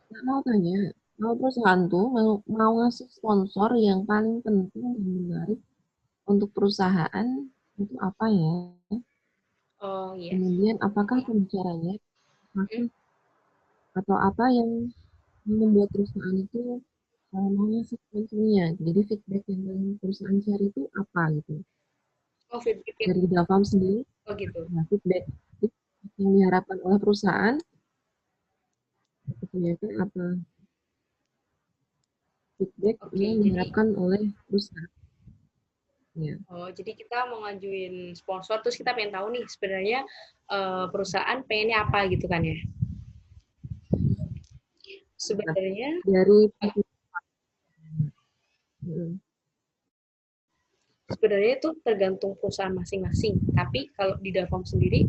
Nggak mau tanya, mau perusahaan tuh mau ngasih sponsor yang paling penting dan menarik untuk perusahaan itu apa ya? Oh iya. Kemudian apakah pembicaranya atau apa yang membuat perusahaan itu mau ngasih sponsornya? Jadi feedback yang paling perusahaan cari itu apa gitu? Oh feedback. Dari Davam sendiri, Oh gitu. nah, feedback yang diharapkan oleh perusahaan itu ya kan apa? Feedback yang diharapkan oleh perusahaan. Ya. Oh, jadi kita mau ngajuin sponsor, terus kita pengen tahu nih sebenarnya perusahaan pengennya apa gitu kan ya? Sebenarnya dari sebenarnya itu tergantung perusahaan masing-masing. Tapi kalau di Davam sendiri,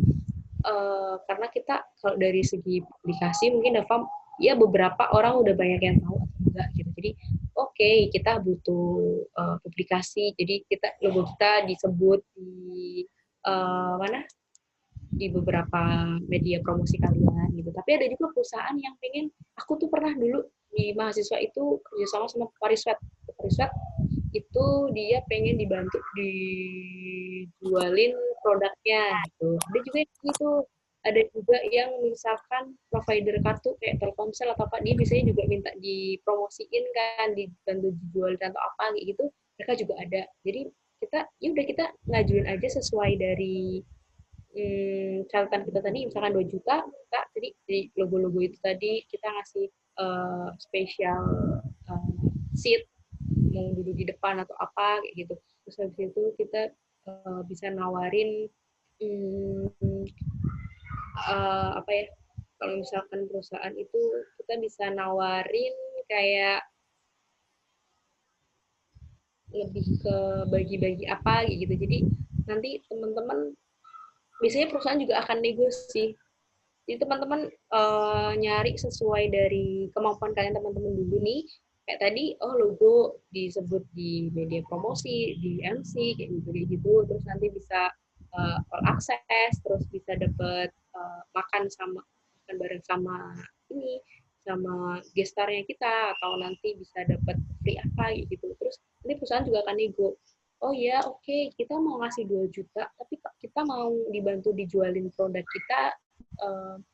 karena kita kalau dari segi publikasi mungkin Davam ya beberapa orang udah banyak yang tahu atau enggak gitu. Jadi oke, oke, kita butuh publikasi, jadi logo kita disebut di mana, di beberapa media promosi kalian gitu. Tapi ada juga perusahaan yang pengen, aku tuh pernah dulu di mahasiswa itu kerjasama sama Pariswet itu dia pengen dibantu dijualin produknya gitu. Ada juga yang gitu. Ada juga yang misalkan provider kartu kayak Telkomsel atau apa, dia biasanya juga minta dipromosiin kan, dibantu dijualin atau apa kayak gitu. Mereka juga ada. Jadi kita ngajuin aja sesuai dari catatan kita tadi, misalkan 2 juta, kita tadi di logo-logo itu tadi kita ngasih spesial seat, mau duduk di depan atau apa kayak gitu. Terus habis itu kita bisa nawarin apa ya, kalau misalkan perusahaan itu kita bisa nawarin kayak lebih ke bagi-bagi apa gitu. Jadi nanti teman-teman, biasanya perusahaan juga akan negosiasi. Jadi teman-teman nyari sesuai dari kemampuan kalian teman-teman dulu nih. Kayak tadi, logo disebut di media promosi, di MC, kayak gitu. Terus nanti bisa all access, terus bisa dapat makan bareng sama ini, sama gestarnya kita, atau nanti bisa dapat free apa gitu. Terus nanti perusahaan juga akan nego. Oh ya, oke, kita mau ngasih 2 juta, tapi kita mau dibantu dijualin produk kita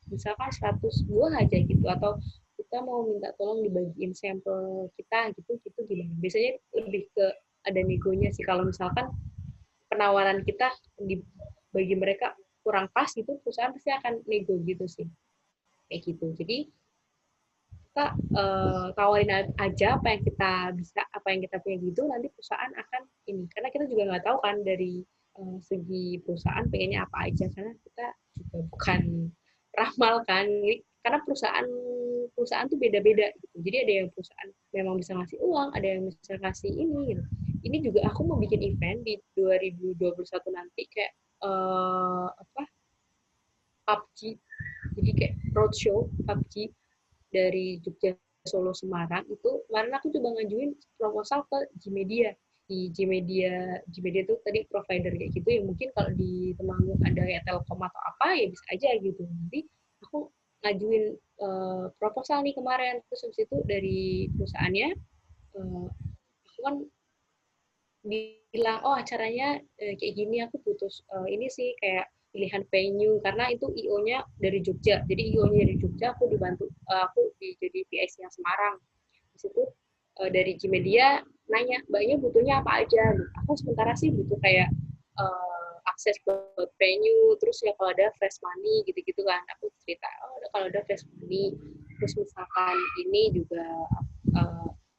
misalkan 100 buah aja gitu, atau kita mau minta tolong dibagiin sampel kita gitu gimana. Biasanya lebih ke ada negonya sih. Kalau misalkan penawaran kita bagi mereka kurang pas gitu, perusahaan pasti akan nego gitu sih, kayak gitu. Jadi kita tawarin aja apa yang kita bisa, apa yang kita punya gitu, nanti perusahaan akan ini, karena kita juga nggak tahu kan dari segi perusahaan pengennya apa aja, karena kita juga bukan ramal kan. Jadi, karena perusahaan tuh beda-beda gitu. Jadi ada yang perusahaan memang bisa ngasih uang, ada yang bisa ngasih ini gitu. Ini juga aku mau bikin event di 2021 nanti kayak PUBG. Jadi kayak roadshow PUBG dari Jogja, Solo, Semarang. Itu kemarin aku coba ngajuin proposal ke Gmedia. Di Gmedia itu tadi provider kayak gitu, yang mungkin kalau di Temanggung ada ya Telkom atau apa, ya bisa aja gitu. Nanti aku ngajuin proposal nih kemarin, terus habis itu dari perusahaannya aku kan bilang, acaranya kayak gini, aku butuh ini sih kayak pilihan venue, karena itu IO-nya dari Jogja. Jadi IO-nya dari Jogja, aku dibantu, aku jadi PIC yang Semarang. Di situ dari Gmedia nanya, mbaknya butuhnya apa aja? Aku sementara sih butuh kayak akses buat venue, terus ya kalau ada fresh money gitu-gitu kan. Aku cerita, kalau ada fresh money, terus misalkan ini juga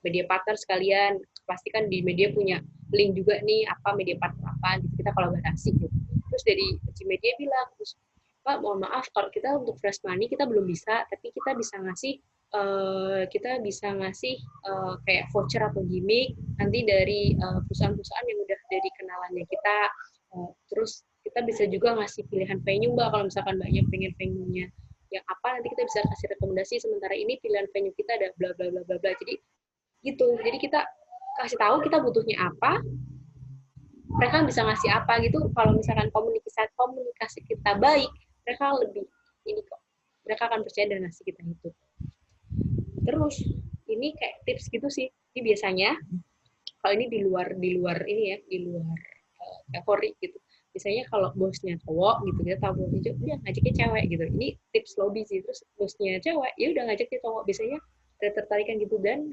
media partner sekalian, pastikan di media punya link juga nih, apa media partner apa gitu, kita kolaborasi gitu. Terus dari Gmedia bilang, terus Pak, mohon maaf kalau kita untuk fresh money kita belum bisa, tapi kita bisa ngasih kayak voucher atau gimmick nanti dari perusahaan-perusahaan yang udah dari kenalannya kita. Terus kita bisa juga ngasih pilihan venue, Mbak, kalau misalkan Mbaknya pengen venue-nya yang apa, nanti kita bisa kasih rekomendasi, sementara ini pilihan venue kita ada bla bla bla bla bla. Jadi gitu. Jadi kita kasih tahu kita butuhnya apa, mereka bisa ngasih apa gitu. Kalau misalkan komunikasi kita baik, mereka lebih ini kok, mereka akan percaya dan ngasih kita itu. Terus ini kayak tips gitu sih. Ini biasanya kalau ini di luar ini ya, di luar teori gitu. Biasanya kalau bosnya cowok gitu, dia tahu bosnya dia ngajaknya cewek gitu. Ini tips lobby sih. Terus bosnya cewek, ya udah ngajaknya cowok. Biasanya ada tertarikan gitu. Dan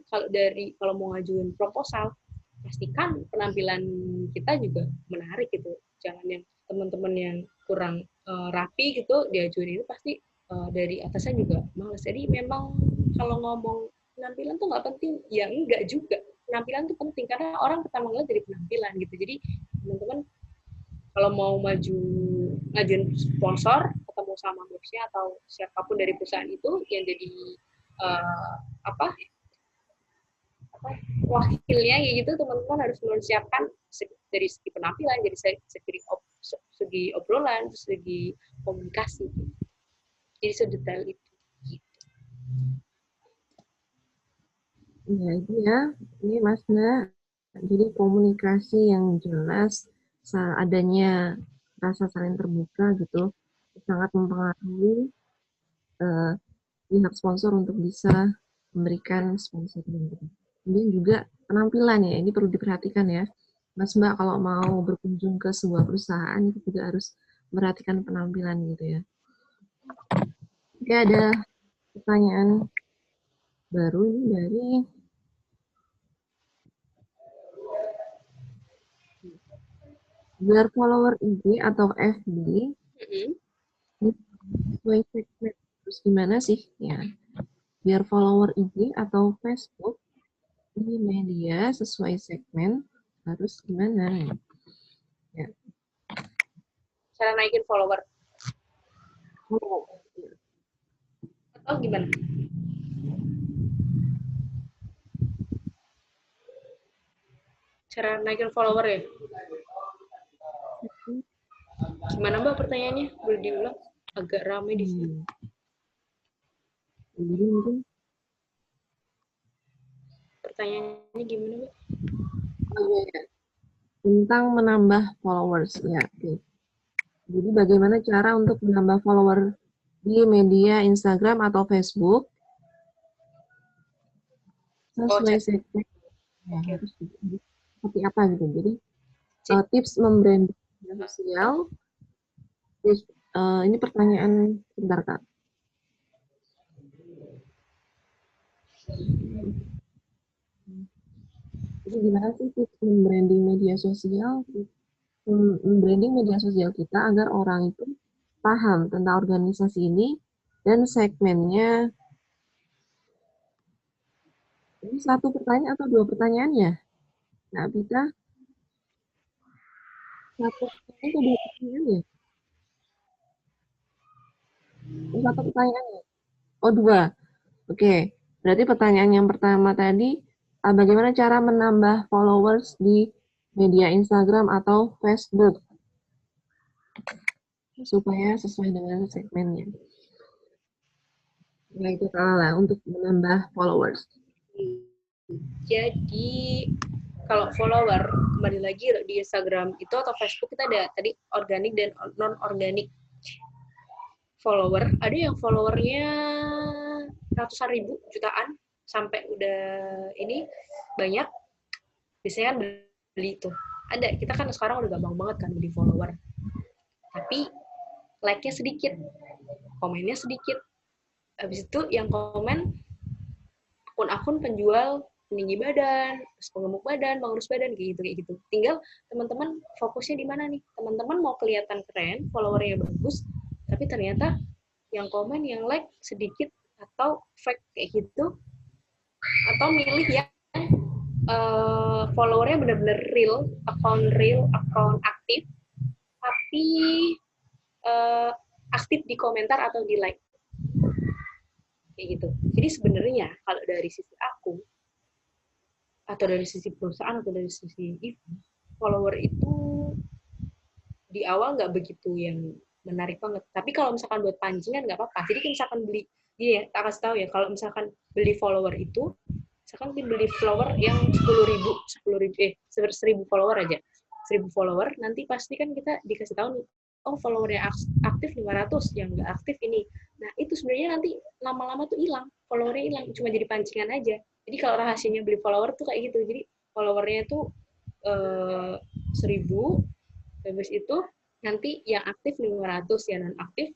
kalau mau ngajuin proposal, pastikan penampilan kita juga menarik gitu. Jangan yang teman-teman yang kurang rapi gitu diajuin, itu pasti dari atasnya juga males. Jadi memang kalau ngomong penampilan tuh nggak penting, ya enggak juga. Penampilan tuh penting karena orang pertama ngeliat dari penampilan gitu. Jadi teman-teman kalau mau ngajuin sponsor, ketemu sama bosnya atau siapapun dari perusahaan itu yang jadi wakilnya kayak gitu, teman-teman harus mempersiapkan dari segi penampilan, jadi segi obrolan, segi komunikasi. Jadi sedetail itu. Ya, itu ya. Ini Mas Mbak. Jadi komunikasi yang jelas, adanya rasa saling terbuka gitu, sangat mempengaruhi eh, pihak sponsor untuk bisa memberikan sponsor gitu. Kemudian juga penampilan ya, ini perlu diperhatikan ya. Mas Mbak kalau mau berkunjung ke sebuah perusahaan itu juga harus memperhatikan penampilan gitu ya. Oke, ada pertanyaan baru ini dari biar follower IG atau FB Mm-mm. sesuai segmen. Terus gimana sih ya? Biar follower IG atau Facebook di media sesuai segmen harus gimana ya? Cara naikin follower Oh, atau gimana? Cara naikin follower ya? Gimana Mbak pertanyaannya? Boleh diulang? Agak ramai di sini. Jadi mungkin Pertanyaannya gimana Mbak? ya, tentang menambah followers ya. Oke. Jadi bagaimana cara untuk menambah follower di media Instagram atau Facebook sesuai segmen ya, Oke. harus seperti apa gitu. Jadi tips membranding media sosial. Terus, ini pertanyaan sebentar Kak. Jadi gimana sih tips membranding media sosial? Membranding media sosial kita agar orang itu paham tentang organisasi ini dan segmennya. Ini satu pertanyaan atau dua pertanyaan ya? Nah, bisa satu pertanyaan atau dua pertanyaan ya? Oh, satu pertanyaan ya? Oh, dua. Oke. Berarti pertanyaan yang pertama tadi, bagaimana cara menambah followers di media Instagram atau Facebook supaya sesuai dengan segmennya. Nah, itu salah untuk menambah followers. Jadi kalau follower kembali lagi di Instagram itu atau Facebook kita ada tadi organik dan non organik follower. Ada yang followernya ratusan ribu, jutaan sampai udah ini banyak. Biasanya kan beli itu. Ada kita kan sekarang udah gampang banget kan beli follower. Tapi like-nya sedikit, komennya sedikit. Habis itu yang komen akun-akun penjual peninggi badan, penggemuk badan, pengurus badan kayak gitu. Tinggal teman-teman fokusnya di mana nih? Teman-teman mau kelihatan keren, followernya bagus, tapi ternyata yang komen, yang like sedikit atau fake kayak gitu, atau milih yang followernya benar-benar real, account aktif, tapi aktif di komentar atau di like kayak gitu. Jadi sebenarnya kalau dari sisi aku atau dari sisi perusahaan atau dari sisi event, follower itu di awal nggak begitu yang menarik banget. Tapi kalau misalkan buat pancingan nggak apa-apa. Jadi kalau misalkan beli, ya, tak kasih tahu ya, kalau misalkan beli follower itu, misalkan beli follower yang 10.000 follower aja, 1.000 follower, nanti pasti kan kita dikasih tahu nih, oh followernya aktif 500, yang nggak aktif ini. Nah itu sebenarnya nanti lama-lama tuh hilang, followernya hilang, cuma jadi pancingan aja. Jadi kalau rahasianya beli follower tuh kayak gitu, jadi followernya tuh 1.000, habis itu nanti yang aktif 500, yang non aktif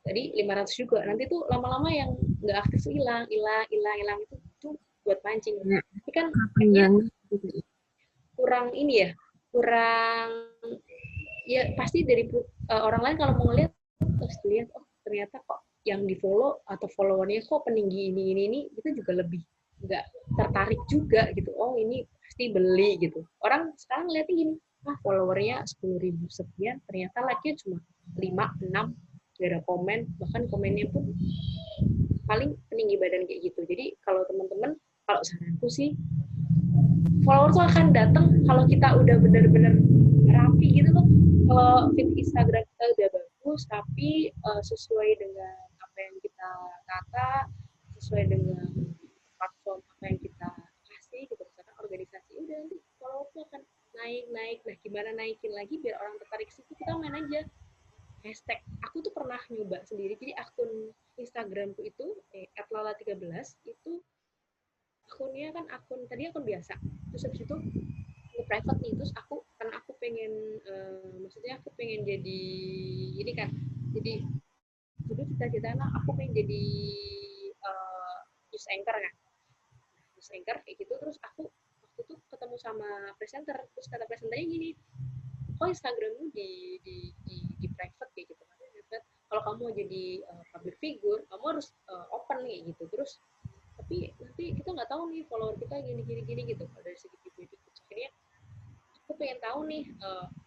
tadi 500 juga. Nanti tuh lama-lama yang nggak aktif tuh hilang itu buat pancing. Ya, Tapi kan kayaknya gitu ya. kurang ini ya, kurang ya pasti dari orang lain kalau mau ngeliat terus lihat oh ternyata kok yang di follow atau followernya kok peninggi ini itu juga lebih nggak tertarik juga gitu. Oh ini pasti beli gitu. Orang sekarang lihatnya gini, followernya 10.000 sekian, ternyata like-nya cuma 5, 6, gak ada komen, bahkan komennya pun paling peninggi badan kayak gitu. Jadi kalau teman-teman, kalau saranku sih, follower tuh akan datang kalau kita udah bener-bener rapi gitu loh. Kalau feed Instagram kita udah bagus, tapi sesuai dengan apa yang kita kata, sesuai dengan platform apa yang kita naik. Nah, gimana naikin lagi biar orang tertarik situ? Kita main aja hashtag. Aku tuh pernah nyoba sendiri. Jadi akun Instagramku itu @lala13 itu akunnya kan akun biasa. Terus habis itu private nih, terus karena aku pengen maksudnya aku pengen jadi ini kan, jadi dulu cita-citanya aku pengen jadi news anchor kan, news anchor kayak gitu. Terus aku waktu itu ketemu sama presenter, terus kata presenternya gini, oh Instagrammu di private kayak gitu kan, kalau kamu mau jadi public figure kamu harus open kayak gitu. Terus tapi nanti kita nggak tahu nih follower kita gini gitu dari segi pribadi. Akhirnya aku pengen tahu nih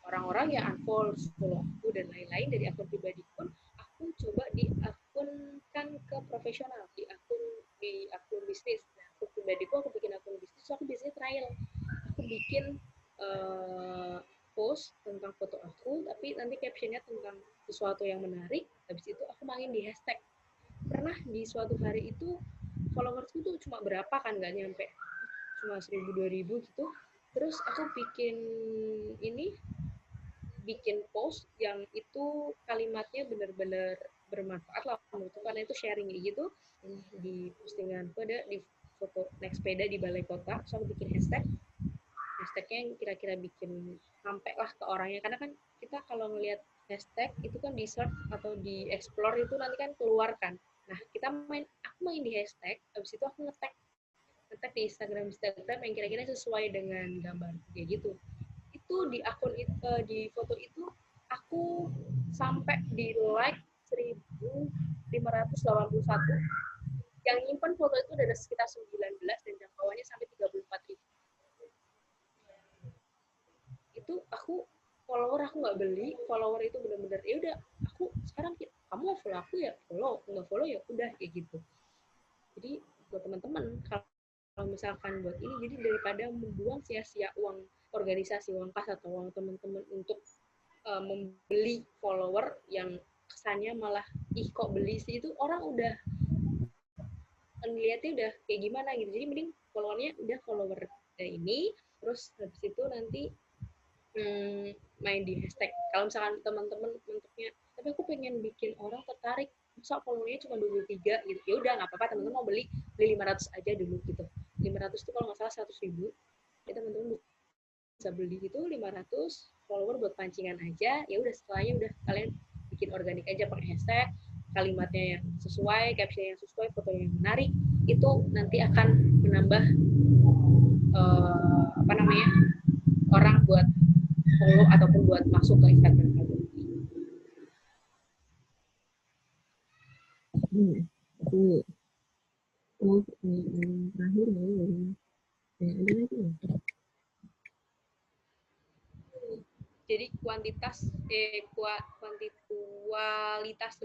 orang-orang yang unfollow aku dan lain-lain dari akun pribadi pun aku coba diakunkan ke profesional, di akun bisnis. Nah, akun pribadiku aku bikin akun bisnis, aku biasanya trial, aku bikin post tentang foto aku, tapi nanti captionnya tentang sesuatu yang menarik. Habis itu aku main di hashtag. Pernah di suatu hari itu followersku tuh cuma berapa kan, nggak nyampe, cuma 1000-2000 gitu. Terus aku bikin post yang itu kalimatnya benar-benar bermanfaat lah menurutku, karena itu sharing gitu. Di postinganku ada di foto naik sepeda di balai kota, so aku bikin hashtagnya yang kira-kira bikin sampai lah ke orangnya, karena kan kita kalau ngelihat hashtag itu kan di search atau di explore itu nanti kan keluar kan. Nah, aku main di hashtag, habis itu aku nge-tag di Instagram yang kira-kira sesuai dengan gambar kayak gitu. Itu di akun itu, di foto itu aku sampai di like 1581, yang nyimpen foto itu ada sekitar 19 dan jangkauannya sampai 34.000. Itu aku aku nggak beli, follower itu benar-benar ya udah, aku sekarang kamu mau follow aku ya follow, nggak follow ya udah kayak gitu. Jadi buat teman-teman, kalau misalkan buat ini, jadi daripada membuang sia-sia uang organisasi, uang kas atau uang teman-teman untuk membeli follower yang kesannya malah kok beli sih, itu orang udah ngeliatnya udah kayak gimana gitu. Jadi mending followernya udah follower ini, terus habis itu nanti main di hashtag. Kalau misalkan teman-teman bentuknya, tapi aku pengen bikin orang tertarik, masa followernya cuma 23 gitu, ya udah nggak apa-apa, teman-teman mau beli 500 aja dulu gitu. 500 itu kalau nggak salah 100.000, ya teman-teman bisa beli gitu 500 follower buat pancingan aja. Ya udah, setelahnya udah kalian bikin organik aja pakai hashtag, kalimatnya yang sesuai, caption yang sesuai, foto yang menarik, itu nanti akan menambah orang buat follow ataupun buat masuk ke Instagram kalian. Itu terakhir ya, ada lagi ya? Jadi kualitas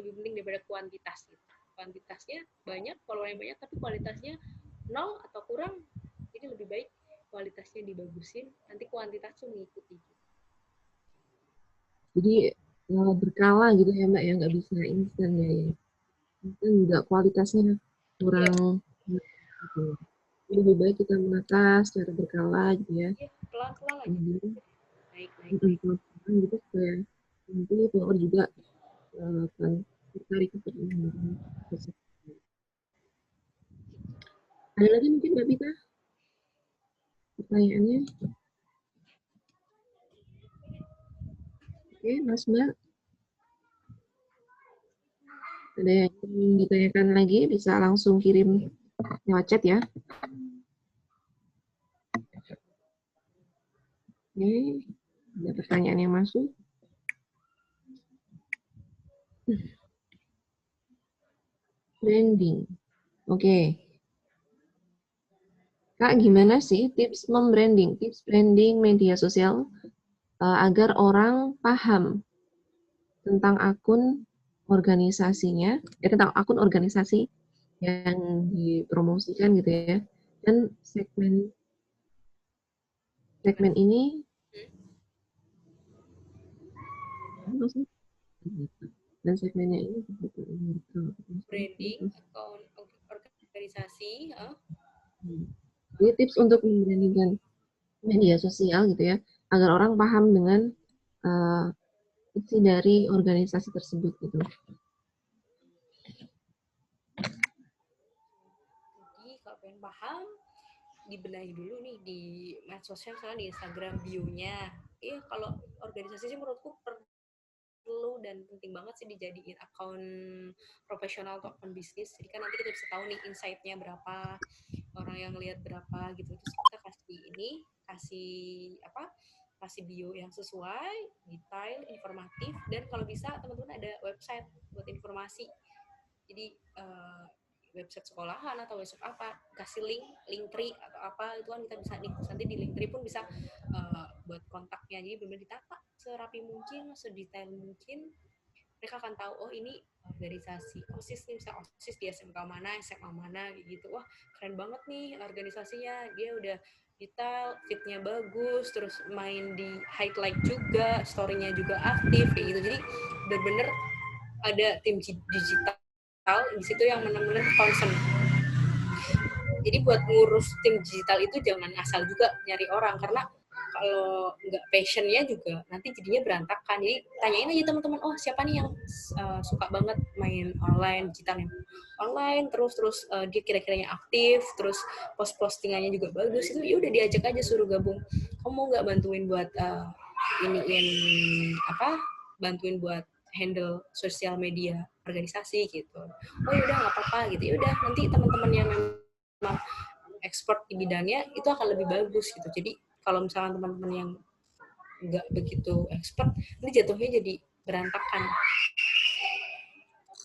lebih penting daripada kuantitas. Kuantitasnya banyak, follower yang banyak, tapi kualitasnya nol atau kurang, jadi lebih baik kualitasnya dibagusin, nanti kuantitas tuh mengikuti. Jadi berkala gitu ya Mbak, ya nggak bisa instan ya. Instan juga kualitasnya kurang. Ya. Gitu. Lebih baik kita menata secara berkala gitu ya. Pelan-pelan aja. Naik. Pelan-pelan gitu supaya nanti follower juga akan tertarik untuk menggunakan. Ada lagi mungkin Mbak Pita pertanyaannya? Oke, Mas Mbak. Ada yang ingin ditanyakan lagi, bisa langsung kirim lewat chat ya. Oke, ada pertanyaan yang masuk. Branding. Oke. Kak, gimana sih tips membranding, tips branding media sosial agar orang paham tentang akun organisasinya, tentang akun organisasi yang dipromosikan gitu ya, dan segmen ini dan segmennya ini branding akun organisasi. Jadi tips untuk membrandingkan media sosial gitu ya, agar orang paham dengan isi dari organisasi tersebut gitu. Jadi kalau pengen paham, dibenahi dulu nih di medsosnya, misalnya di Instagram bio-nya. Iya, kalau organisasi sih menurutku perlu dan penting banget sih dijadiin akun profesional atau akun bisnis. Jadi kan nanti kita bisa tahu nih insight-nya berapa, orang yang lihat berapa gitu. Terus kita kasih bio yang sesuai, detail, informatif, dan kalau bisa teman-teman ada website buat informasi. Jadi website sekolahan atau website apa, kasih Linktree atau apa, itu kan kita bisa nanti di Linktree pun bisa buat kontaknya. Jadi benar-benar ditata serapi mungkin, sedetail mungkin. Mereka akan tahu, oh ini organisasi OSIS nih, misalnya OSIS di SMK mana, SMA mana, gitu. Wah, keren banget nih organisasinya. Dia udah detail, fitnya bagus, terus main di highlight juga, story-nya juga aktif, kayak gitu. Jadi benar-benar ada tim digital di situ yang benar-benar concern. Jadi buat ngurus tim digital itu jangan asal juga nyari orang, karena kalau nggak passionnya juga nanti jadinya berantakan. Jadi tanyain aja teman-teman, oh siapa nih yang suka banget main online, digital yang online, terus dia kira-kiranya aktif, terus postingannya juga bagus, itu ya udah diajak aja, suruh gabung. Kamu mau nggak bantuin buat bantuin buat handle sosial media organisasi gitu. Oh yaudah nggak apa-apa gitu. Yaudah nanti teman-teman yang memang expert di bidangnya itu akan lebih bagus gitu. Jadi kalau misalnya teman-teman yang nggak begitu expert, ini jatuhnya jadi berantakan.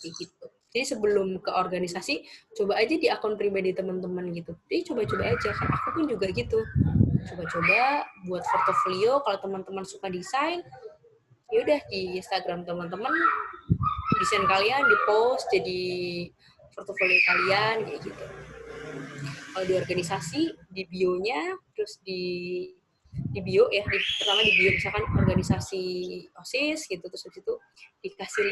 Gitu. Jadi sebelum ke organisasi, coba aja di akun pribadi teman-teman gitu. Jadi coba-coba aja. Kan aku pun juga gitu. Coba-coba buat portofolio. Kalau teman-teman suka desain, ya udah di Instagram teman-teman, desain kalian di-post jadi portofolio kalian kayak gitu. Kalau di organisasi, di bio-nya, terus di bio ya, pertama di bio misalkan organisasi OSIS gitu, terus itu dikasih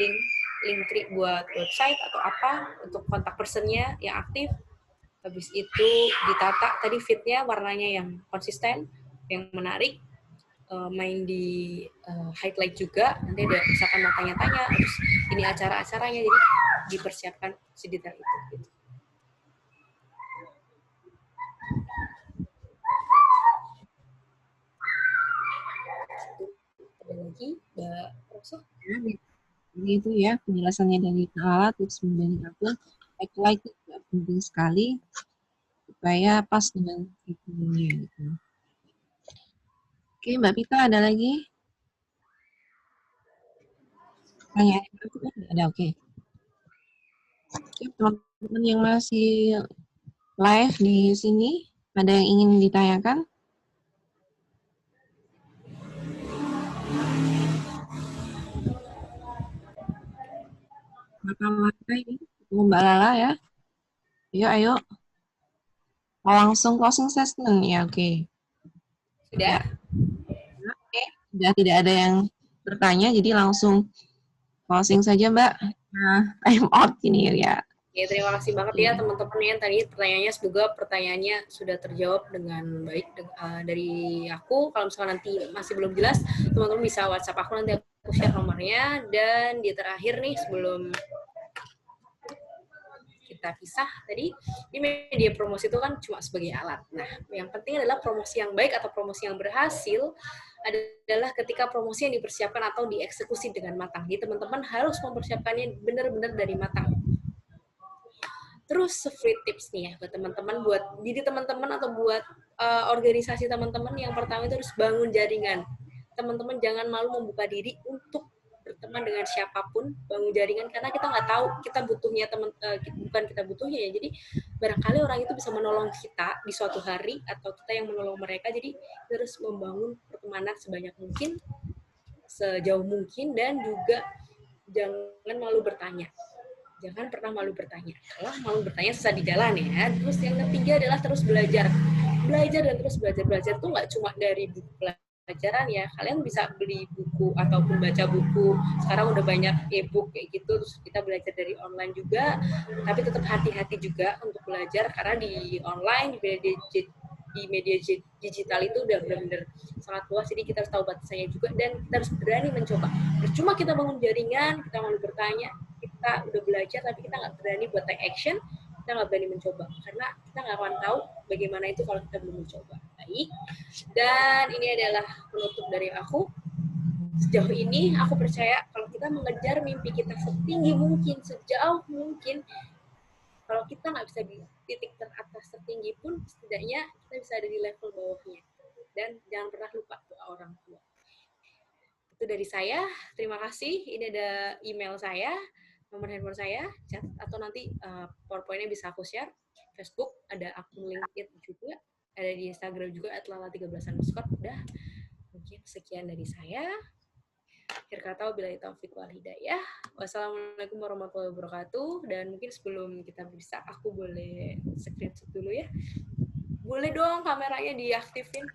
Linktree buat website atau apa untuk kontak personnya yang aktif. Habis itu ditata tadi fitnya, warnanya yang konsisten, yang menarik, main di highlight juga, nanti ada misalkan mau tanya-tanya, terus ini acara-acaranya, jadi dipersiapkan sedetail itu gitu. Ada lagi Mbak Rosa? Jadi itu ya penjelasannya dari Kak, tips membanding aku. Highlight itu juga penting sekali supaya pas dengan videonya gitu. Oke, Mbak Pita ada lagi? Pertanyaan ada, oke. Oke, teman-teman yang masih live di sini, ada yang ingin ditanyakan? Maka ini Mbak Lala ya. Ayo. Langsung closing statement ya, oke. Sudah? Oke, sudah tidak ada yang bertanya, jadi langsung closing saja, Mbak. Nah, time out ini ya. Ya, terima kasih banget ya teman-teman yang tadi pertanyaannya, semoga pertanyaannya sudah terjawab dengan baik dari aku. Kalau misalnya nanti masih belum jelas, teman-teman bisa WhatsApp aku, nanti aku share nomornya. Dan di terakhir nih, sebelum kita pisah tadi, ini media promosi itu kan cuma sebagai alat. Nah, yang penting adalah promosi yang baik atau promosi yang berhasil adalah ketika promosi yang dipersiapkan atau dieksekusi dengan matang. Jadi teman-teman harus mempersiapkannya benar-benar dari matang. Terus free tips nih ya buat teman-teman, buat diri teman-teman atau buat organisasi teman-teman. Yang pertama itu harus bangun jaringan. Teman-teman jangan malu membuka diri untuk berteman dengan siapapun, bangun jaringan, karena kita nggak tahu kita butuhnya bukan kita butuhnya ya. Jadi barangkali orang itu bisa menolong kita di suatu hari atau kita yang menolong mereka. Jadi kita harus membangun pertemanan sebanyak mungkin, sejauh mungkin, dan juga jangan malu bertanya. Jangan pernah malu bertanya. Kalau malu bertanya susah di jalan ya. Terus yang ketiga adalah terus belajar. Belajar dan terus belajar. Belajar tuh nggak cuma dari buku pelajaran ya. Kalian bisa beli buku ataupun baca buku. Sekarang udah banyak e-book kayak gitu. Terus kita belajar dari online juga. Tapi tetap hati-hati juga untuk belajar, karena di online, di media digital itu udah benar-benar sangat luas, jadi kita harus tahu batasannya juga dan kita harus berani mencoba. Percuma kita bangun jaringan, kita mau bertanya, kita udah belajar tapi kita nggak berani buat take action, kita nggak berani mencoba karena kita nggak akan tahu bagaimana itu kalau kita belum mencoba. Baik, dan ini adalah penutup dari aku. Sejauh ini aku percaya kalau kita mengejar mimpi kita setinggi mungkin, sejauh mungkin, kalau kita nggak bisa di titik teratas tertinggi pun, setidaknya kita bisa ada di level bawahnya. Dan jangan pernah lupa doa orang tua. Itu dari saya. Terima kasih. Ini ada email saya, nomor handphone saya, chat, atau nanti PowerPoint-nya bisa aku share. Facebook, ada akun LinkedIn juga, ada di Instagram juga, @lala13_. Udah, mungkin sekian dari saya. Akhir kata, wabillahi taufiq wal hidayah. Wassalamualaikum warahmatullahi wabarakatuh. Dan mungkin sebelum kita bisa, aku boleh screenshot dulu ya. Boleh dong kameranya diaktifin.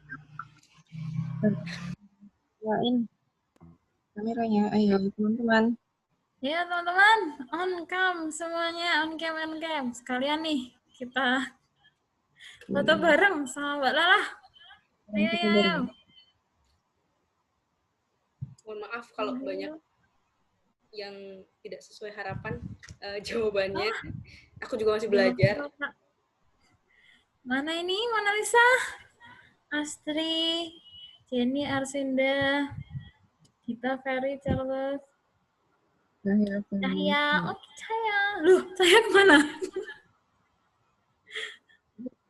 Nyalain kameranya. Ayo, teman-teman. Ya teman-teman, on cam semuanya, on cam. Sekalian nih kita foto bareng sama Mbak Lala. Ayo. Mohon maaf kalau banyak yang tidak sesuai harapan jawabannya. Aku juga masih belajar. Mana ini? Mana Lisa? Astri, Jenny, Arsinda, Gita, Ferry, Charles, Cahya. Oh, Cahya. Loh, Cahya kemana?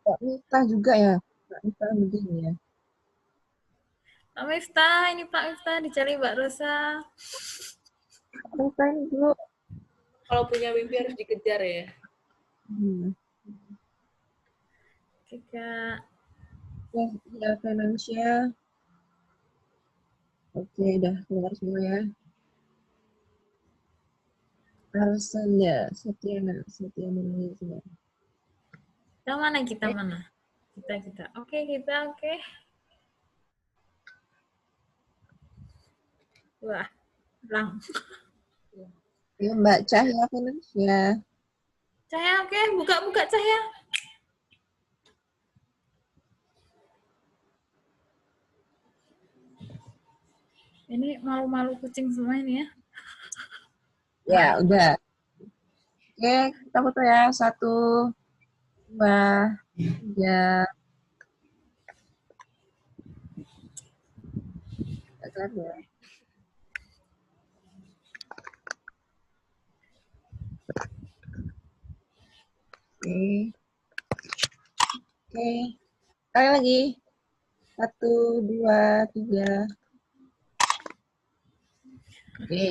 Mbak Miftah juga ya? Mbak Miftah begini ya? Pak Miftah, ini Pak Miftah dicari Mbak Rosa. Mbak Miftah ini dulu. Kalau punya mimpi harus dikejar ya. Oke, Kak. Ya, Financial. Oke, udah keluar semua ya. Arsanda, Setia semua. Kita mana? Kita. Oke, kita oke. Wah, lang. Ya, Mbak Cahya Financial. Cahya, oke. Buka Cahya. Ini malu-malu kucing semua ini ya. Ya, udah. Oke, kita foto ya. 1, 2, 3. Agak ya. Oke. Sekali lagi. 1, 2, 3. Oke.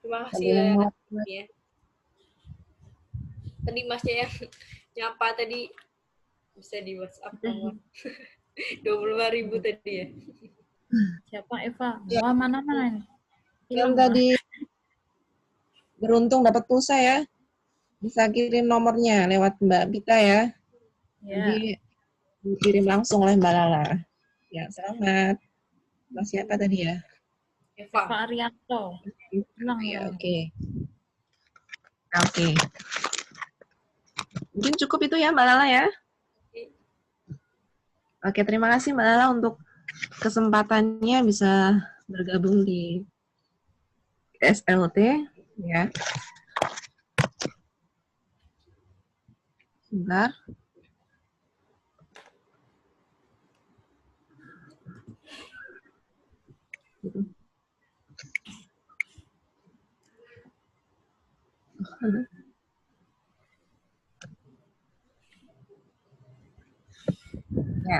Terima kasih Ada yang mau ya. Tadi Masnya yang nyapa tadi bisa di WhatsApp nomor 25.000 tadi ya. Siapa Eva? Wah, mana ini? yang tadi beruntung dapat pulsa ya. Bisa kirim nomornya lewat Mbak Bita ya. Jadi dikirim langsung oleh Mbak Lala. Ya, selamat. Mbak siapa tadi ya? Eva. Pak Arianto. Ya, oke. Mungkin cukup itu ya Mbak Lala ya. Oke, terima kasih Mbak Lala untuk kesempatannya bisa bergabung di SLT ya. Sebentar. Ya.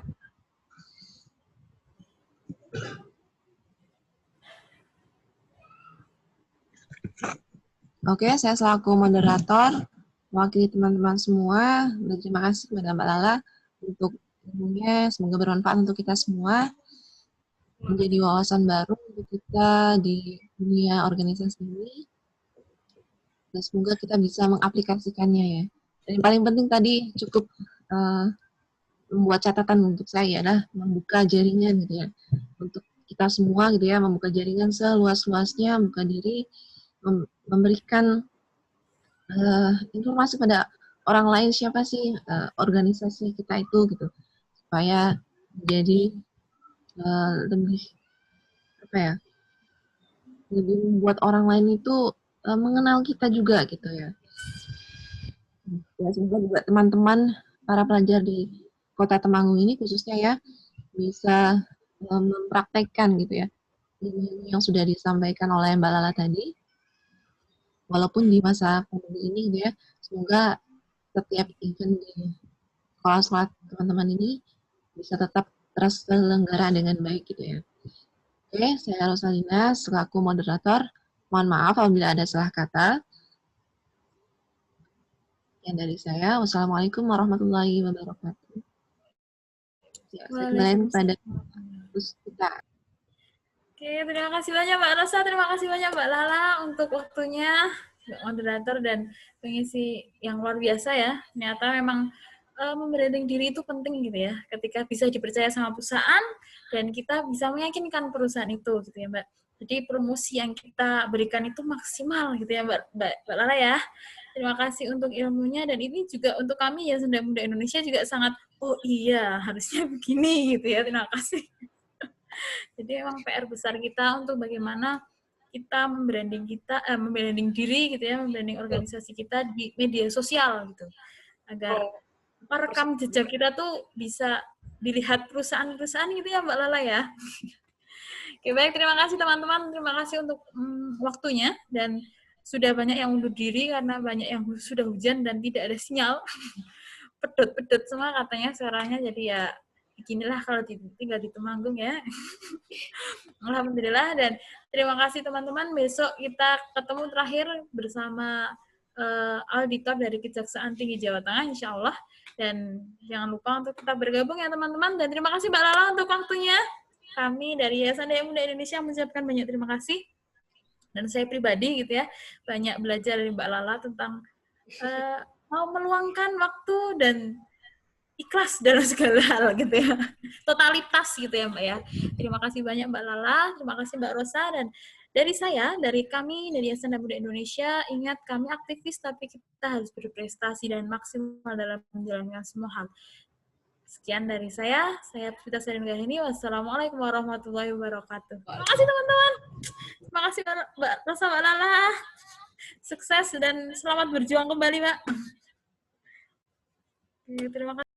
Oke, saya selaku moderator mewakili teman-teman semua, berterima kasih kepada Mbak Lala untuk ilmunya, semoga bermanfaat untuk kita semua, menjadi wawasan baru untuk kita di dunia organisasi ini, dan semoga kita bisa mengaplikasikannya ya. Dan yang paling penting tadi cukup membuat catatan untuk saya adalah membuka jaringan gitu ya, untuk kita semua gitu ya, membuka jaringan seluas-luasnya, membuka diri, memberikan informasi pada orang lain siapa sih organisasi kita itu gitu, supaya jadi lebih apa ya, lebih membuat orang lain itu mengenal kita juga gitu ya. Ya semoga juga teman-teman para pelajar di Kota Temanggung ini khususnya ya bisa mempraktekkan gitu ya ilmu yang sudah disampaikan oleh Mbak Lala tadi, walaupun di masa pandemi ini gitu ya, semoga setiap event di sekolah-sekolah teman-teman ini bisa tetap terselenggara dengan baik gitu ya. Oke, saya Rosalina selaku moderator. Mohon maaf apabila ada salah kata. Yang dari saya, wassalamualaikum warahmatullahi wabarakatuh. Ya, saya kembali kepada kita. Oke, terima kasih banyak Mbak Rosa, terima kasih banyak Mbak Lala untuk waktunya, Mbak moderator dan pengisi yang luar biasa ya. Ternyata memang membranding diri itu penting gitu ya, ketika bisa dipercaya sama perusahaan dan kita bisa meyakinkan perusahaan itu gitu ya Mbak. Jadi promosi yang kita berikan itu maksimal gitu ya Mbak Lala ya. Terima kasih untuk ilmunya dan ini juga untuk kami ya Senda Muda Indonesia juga sangat, oh iya harusnya begini gitu ya, terima kasih. Jadi memang PR besar kita untuk bagaimana kita membranding diri gitu ya, membranding organisasi kita di media sosial gitu, agar rekam jejak kita tuh bisa dilihat perusahaan-perusahaan gitu ya Mbak Lala ya. Oke, baik, terima kasih teman-teman, terima kasih untuk waktunya dan sudah banyak yang undur diri karena banyak yang sudah hujan dan tidak ada sinyal. Pedot-pedot semua katanya suaranya, jadi ya beginilah kalau tinggal di Temanggung ya. Alhamdulillah dan terima kasih teman-teman. Besok kita ketemu terakhir bersama auditor dari Kejaksaan Tinggi Jawa Tengah, insya Allah. Dan jangan lupa untuk tetap bergabung ya teman-teman. Dan terima kasih Mbak Lala untuk waktunya. Kami dari Yayasan Daya Muda Indonesia mengucapkan banyak terima kasih. Dan saya pribadi gitu ya, banyak belajar dari Mbak Lala tentang mau meluangkan waktu dan ikhlas dalam segala hal gitu ya. Totalitas gitu ya Mbak ya. Terima kasih banyak Mbak Lala, terima kasih Mbak Rosa, dan dari saya, dari kami, dari Yayasan Daya Muda Indonesia, ingat kami aktivis tapi kita harus berprestasi dan maksimal dalam menjalankan semua hal. Sekian dari saya Puspita Saringgahini. Wassalamualaikum warahmatullahi wabarakatuh. Terima kasih teman-teman. Terima kasih Mbak Rosa, Mbak Lala. Sukses dan selamat berjuang kembali Mbak. Terima kasih.